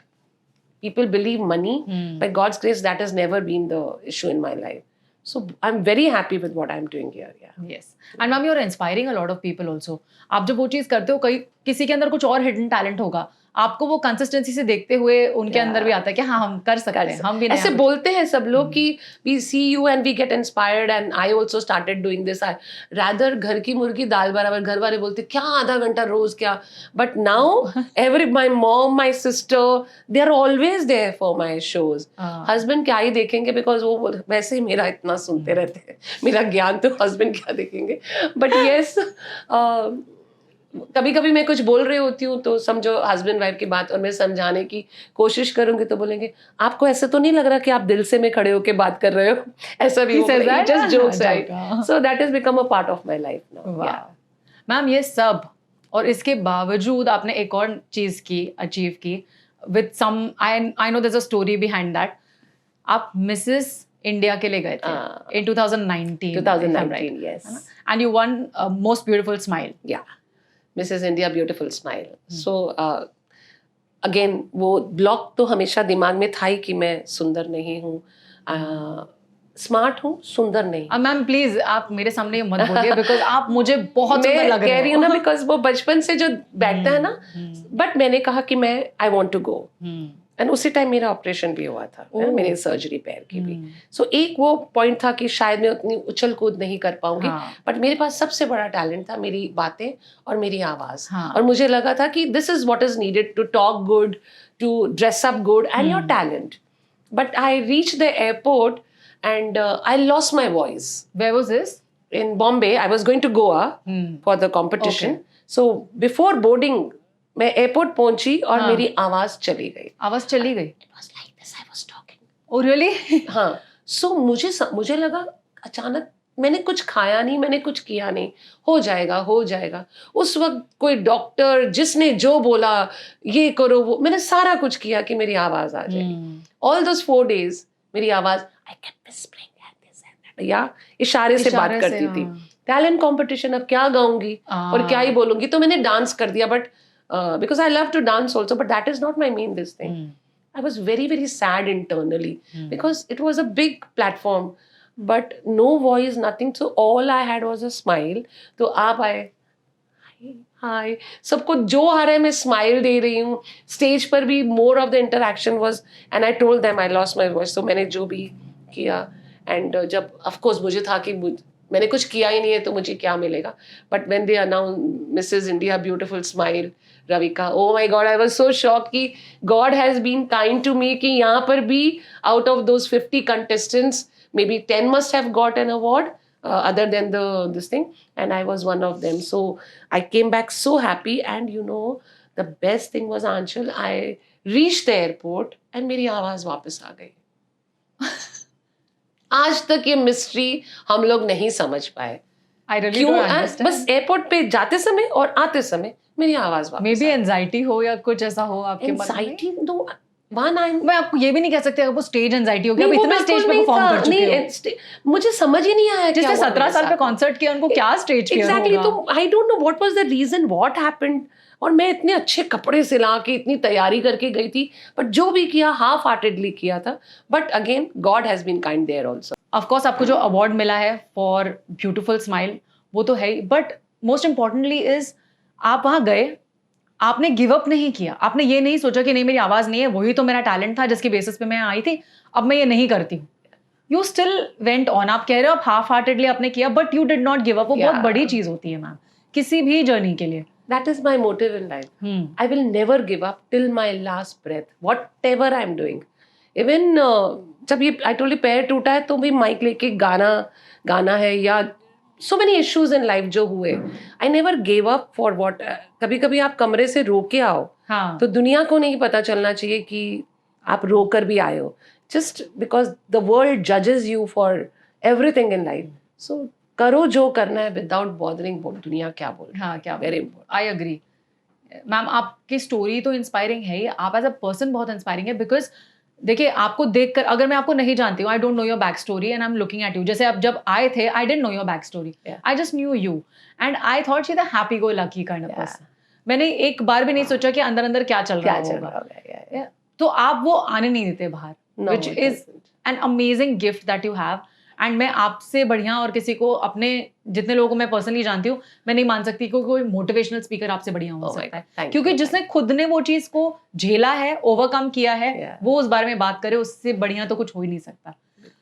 People believe money. By God's grace, that has never been the issue in my life. So I'm very happy with what I'm doing here. Yeah. Yes. And ma'am, you're inspiring a lot of people also. आप जब वो चीज़ करते हो किसी के अंदर कुछ और हिडन टैलेंट होगा, आपको वो कंसिस्टेंसी से देखते हुए उनके अंदर भी आता है कि हाँ हम कर सकते हैं. हम भी ऐसे बोलते हैं सब लोग कि we see you and we get inspired and I also started doing this. I rather घर की मुर्गी दाल बराबर. घर वाले बोलते क्या आधा घंटा रोज क्या, but now my mom, my sister, they are always there for my shows. Husband क्या ही देखेंगे because वो वैसे ही मेरा इतना सुनते रहते हैं. मेरा ज्ञान तो husband क्या देखेंगे. But yes, कभी कभी मैं कुछ बोल रही होती हूँ तो समझो हस्बैंड वाइफ की बात और मैं समझाने की कोशिश करूंगी तो बोलेंगे आपको ऐसे तो नहीं लग रहा कि आप दिल से में खड़े होके बात कर रहे हो. ऐसा भी just jokes right. So that is become a part of my life now. Ma'am ये सब और इसके बावजूद आपने एक और चीज की अचीव की with some I know there is a story behind that. आप मिसेस इंडिया के लिए गए थे in 2019. yes. And you won most beautiful smile. Yeah. Mrs. India Beautiful Smile. So again वो ब्लॉक तो हमेशा दिमाग में था ही कि मैं सुंदर नहीं हूँ, स्मार्ट हूँ, सुंदर नहीं. मैम प्लीज आप मेरे सामने ये मत बोलिए बिकॉज आप मुझे बहुत सुंदर लग रहे हो. कह रही हूँ ना बिकॉज वो बचपन से जो बैठता है ना. बट मैंने कहा कि मैं I want to go. And उसी टाइम मेरा ऑपरेशन भी हुआ था, मेरे सर्जरी पैर की भी. सो एक वो पॉइंट था कि शायद मैं उतनी उछल कूद नहीं कर पाऊंगी. बट मेरे पास सबसे बड़ा टैलेंट था मेरी बातें और मेरी आवाज. और मुझे लगा था कि this is what is needed to talk good, to dress up good and your talent. But I reach the airport and I lost my voice. Where was this? In Bombay. I was going to Goa for the competition. Okay. So before boarding, मैं airport पहुंची और मेरी आवाज चली गई. आवाज चली गई. It was like this. I was talking. Oh really? हाँ. So मुझे लगा अचानक मैंने कुछ खाया नहीं, मैंने कुछ किया नहीं, हो जाएगा. उस वक्त कोई डॉक्टर जिसने जो बोला ये करो वो, मैंने सारा कुछ किया कि मेरी आवाज आ जाए. All those 4 days मेरी आवाज I kept whispering and this and that. या इशारे से बात करती थी. टैलेंट कॉम्पिटिशन अब क्या गाऊंगी और क्या ही बोलूंगी, तो मैंने डांस कर दिया. But because I love to dance also, but that is not my main this thing. I was very very sad internally because it was a big platform but no voice, nothing. So all I had was a smile. तो आप आए, हाय, सबको जो आ रहा है मैं smile दे रही हूँ. स्टेज पर भी more of the interaction was, and I told them I lost my voice. तो मैंने जो भी किया, एंड जब ऑफ कोर्स मुझे था कि मैंने कुछ किया ही नहीं है तो मुझे क्या मिलेगा. But when they announce Mrs India beautiful smile Ravika, oh my god, I was so shock कि god has been kind to me कि यहाँ पर भी out of those 50 contestants maybe 10 must have got an award other than this thing, and I was one of them. So I came back so happy, and you know the best thing was, Anshul, I reached the airport and मेरी आवाज वापस आ गई. आज तक ये mystery हम लोग नहीं समझ पाए. I really क्यों? don't understand. बस एयरपोर्ट पे जाते समय और आते समय मेरी आवाज वापस. मे बी एंजाइटी हो या कुछ ऐसा हो आपके मन में. एंजाइटी तो मैं आपको ये भी नहीं कह सकते अगर वो स्टेज एंजाइटी हो गया. आप इतना स्टेज पे परफॉर्म कर चुके हो. मुझे समझ ही नहीं आया जिसने 17 साल पे कॉन्सर्ट किया उनको क्या स्टेज फियर होगा. एग्जैक्टली. तो I don't know what was the reason, what happened. और मैं इतने अच्छे कपड़े सिला के इतनी तैयारी करके गई थी, बट जो भी किया हाफ हार्टेडली किया था. But again God has been kind there also. Of course आपको जो अवार्ड मिला है फॉर ब्यूटीफुल स्माइल वो तो है ही, बट मोस्ट इम्पोर्टेंटली इज आप वहां गए, आपने गिव अप नहीं किया. आपने ये नहीं सोचा कि नहीं मेरी आवाज नहीं है, वही तो मेरा टैलेंट था जिसके बेसिस पे मैं आई थी, अब मैं ये नहीं करती हूँ. You still went on. आप कह रहे हो आप हाफ हार्टेडली आपने किया, but you did not give up. वो बहुत बड़ी चीज होती है मैम किसी भी जर्नी के लिए. That is my motive in life. I will never give up till my last breath, whatever I'm doing. Even जब ये I told you पैर टूटा है तो भी माइक लेके गाना है, या so many issues in life जो हुए, I never gave up for what. कभी कभी आप कमरे से रो के आओ, हाँ. तो दुनिया को नहीं पता चलना चाहिए कि आप रो कर भी आए हो. Just because the world judges you for everything in life. So करो जो करना है विदाउट बॉदरिंग दुनिया क्या बोल. हाँ, क्या very important. I agree ma'am. आपकी स्टोरी तो इंस्पायरिंग है ही, आप एज अ पर्सन बहुत इंस्पायरिंग है. बिकॉज देखिए आपको देखकर, अगर मैं आपको नहीं जानती हूँ, I don't know your back story and I am looking at you. जैसे आप जब आए थे, I didn't know your back story, I just knew you and I thought she the happy go lucky kind of person. मैंने एक बार भी नहीं सोचा कि अंदर अंदर क्या चल रहा होगा. तो आप वो आने नहीं देते बाहर, which is an amazing gift that you have. And मैं आपसे बढ़िया और किसी को, अपने जितने लोगों को मैं पर्सनली जानती हूँ, मैं नहीं मान सकती कि कोई मोटिवेशनल स्पीकर आपसे बढ़िया हो सकता है. क्योंकि जिसने खुद ने वो चीज को झेला है, ओवरकम किया है, वो उस बारे में बात करे, उससे बढ़िया तो कुछ हो ही नहीं सकता.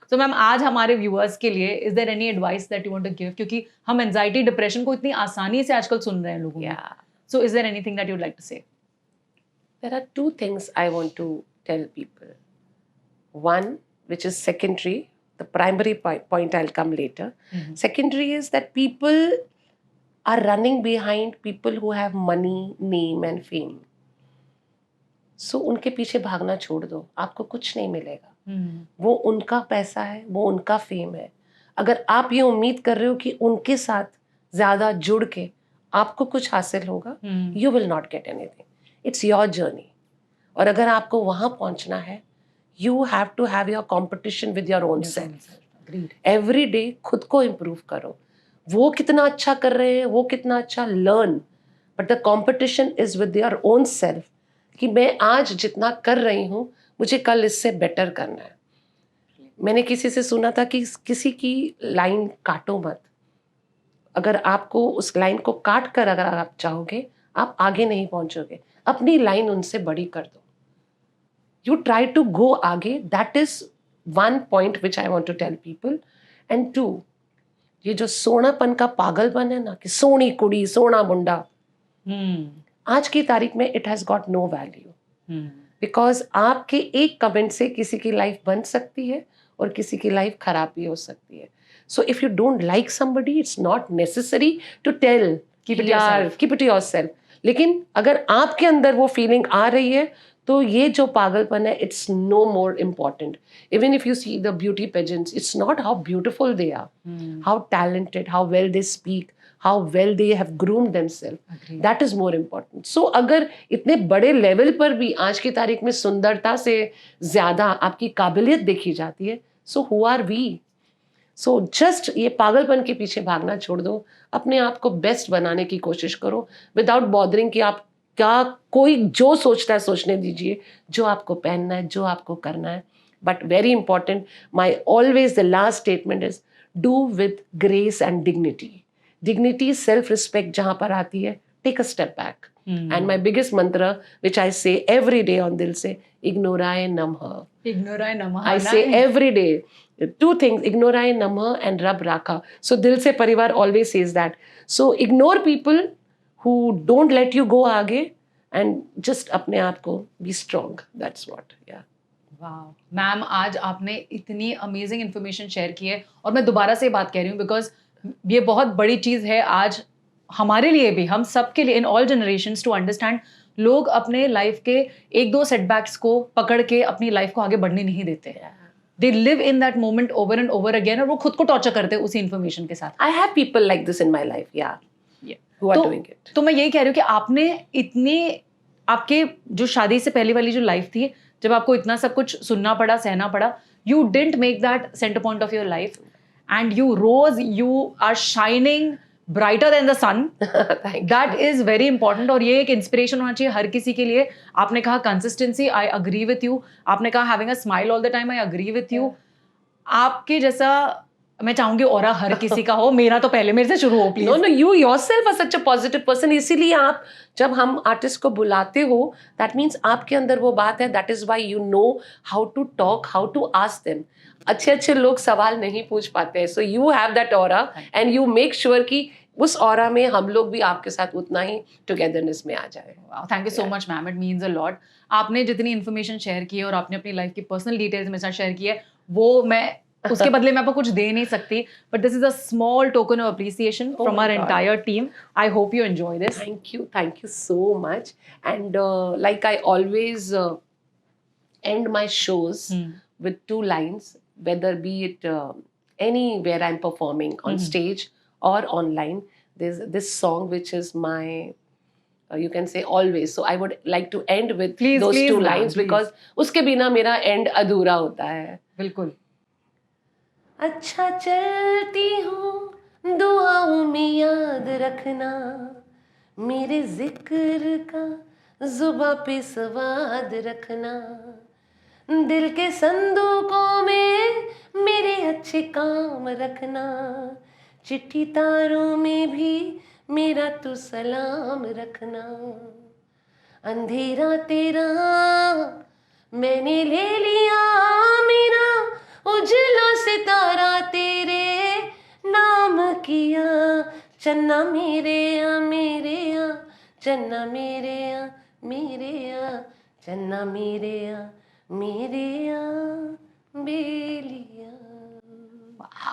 सो मैम आज हमारे व्यूअर्स के लिए is there any advice that you want to give, क्योंकि हम एंजाइटी डिप्रेशन को इतनी आसानी से आजकल सुन रहे हैं लोगों में. So is there anything that you would like to say? There are two things I want to tell people. One, which is secondary. The primary point I'll come later. Secondary is that people are running behind people who have money, name and fame. So उनके पीछे भागना छोड़ दो, आपको कुछ नहीं मिलेगा. वो उनका पैसा है, वो उनका फेम है. अगर आप ये उम्मीद कर रहे हो कि उनके साथ ज्यादा जुड़ के आपको कुछ हासिल होगा, you will not get anything. It's your journey. और अगर आपको वहां पहुंचना है, you have to have your competition with your own self. Every day खुद को improve करो. वो कितना अच्छा कर रहे हैं, वो कितना अच्छा learn. But the competition is with your own self. कि मैं आज जितना कर रही हूँ, मुझे कल इससे better करना है. मैंने किसी से सुना था कि किसी की लाइन काटो मत. अगर आपको उस लाइन को काट कर अगर आप चाहोगे, आप आगे नहीं पहुंचोगे. अपनी लाइन उनसे बड़ी कर दो. You try to go आगे. That is one point which I want to tell people. And two, ये जो सोनापन का पागलपन है ना, कि सोनी कुड़ी, सोना मुंडा, आज की तारीख में it has got no value. Because आपके एक कमेंट से किसी की लाइफ बन सकती है और किसी की लाइफ खराब भी हो सकती है. So if you don't like somebody, it's not necessary to tell. Keep it yourself. लेकिन अगर आपके अंदर वो फीलिंग आ रही है, तो ये जो पागलपन है, it's no more important. Even if you see the beauty pageants, it's not how beautiful they are, how talented, how well they speak, how well they have groomed themselves. Agreed. That is more important. So अगर इतने बड़े level पर भी आज की तारीख में सुंदरता से ज़्यादा आपकी काबिलियत देखी जाती है, so who are we? So just ये पागलपन के पीछे भागना छोड़ दो. अपने आप को बेस्ट बनाने की कोशिश करो, विदाउट बॉदरिंग कि आप क्या, कोई जो सोचता है सोचने दीजिए. जो आपको पहनना है, जो आपको करना है. But very important, my always the last statement is do with grace and dignity. Dignity, self respect जहाँ पर आती है, take a step back. And my biggest mantra, which I say every day on Dil Se, Ignoraye Namah. Ignoraye Namah. I say every day, 2 things, Ignoraye Namah and Rab Rakha. So Dil Se Parivar always says that. So ignore people who don't let you go आगे, and just अपने आप को be strong. That's what, yeah. वाह ma'am, आज आपने इतनी amazing information share की है, और मैं दोबारा से बात कह रही हूँ बिकॉज ये बहुत बड़ी चीज़ है आज हमारे लिए भी, हम सब के लिए, in all generations, to understand लोग अपने लाइफ के 1-2 सेटबैक्स को पकड़ के अपनी लाइफ को आगे बढ़ने नहीं देते. They live in that moment over and over again, और वो खुद को टॉर्चर करते हैं उसी इन्फॉर्मेशन के साथ. I have people like this in my life, yeah, who are doing it. तो मैं यही कह रही हूँ कि आपने इतनी, आपके जो शादी से पहले वाली जो लाइफ थी, जब आपको इतना सब कुछ सुनना पड़ा, सहना पड़ा, you didn't make that centre point of your life, and you rose, you are shining brighter than the sun. That is very important, और ये एक इंस्पिरेशन होना चाहिए हर किसी के लिए. आपने कहा consistency, I agree with you. आपने कहा having a smile all the time, I agree with you. आपके जैसा मैं चाहूंगी औरा हर किसी का हो. मेरा तो पहले मेरे से शुरू हो please. No, you yourself are such a positive person. इसीलिए आप जब हम आर्टिस्ट को बुलाते हो, that means आपके अंदर वो बात है. That is why you know how to talk, how to ask them. अच्छे लोग सवाल नहीं पूछ पाते हैं. So you have that aura and you make sure कि उस ऑरा में हम लोग भी आपके साथ उतना ही टुगेदरनेस में आ जाए. Thank you so much ma'am, it means a lot. आपने जितनी इन्फॉर्मेशन शेयर की है और आपने अपनी लाइफ की पर्सनल डिटेल्स मेरे साथ शेयर की है, वो मैं उसके बदले में आपको कुछ दे नहीं सकती, but this is a small token of appreciation from our entire team. I hope you enjoy this. Thank you so much. And like I always end my shows with 2 lines, whether be it anywhere I'm performing on stage or online. There's this song which is my, you can say always. So I would like to end with those 2 lines, because उसके बिना मेरा end अधूरा होता है. बिल्कुल. अच्छा चलती हूँ, दुआओं में याद रखना, मेरे जिक्र का जुबां पे स्वाद रखना, दिल के संदूकों में मेरे अच्छे काम रखना, चिट्ठी तारों में भी मेरा तू सलाम रखना, अंधेरा तेरा मैंने ले लिया मेरा, उजला सितारा तेरे नाम किया, चन्ना मेरे आ मेरे आ, चन्ना मेरे आ मेरे आ, चन्ना मेरे आ मेरे आ बेलिया.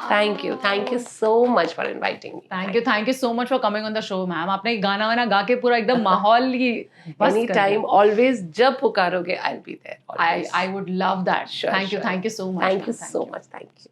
Thank you so much for inviting me. Thank you so much for coming on the show, ma'am. आपने गाना वाना गा के पूरा एकदम माहौल ही anytime, always, जब पुकारोगे I'll be there. I would love that. Sure. Thank you so much. Thank you so much. Thank you.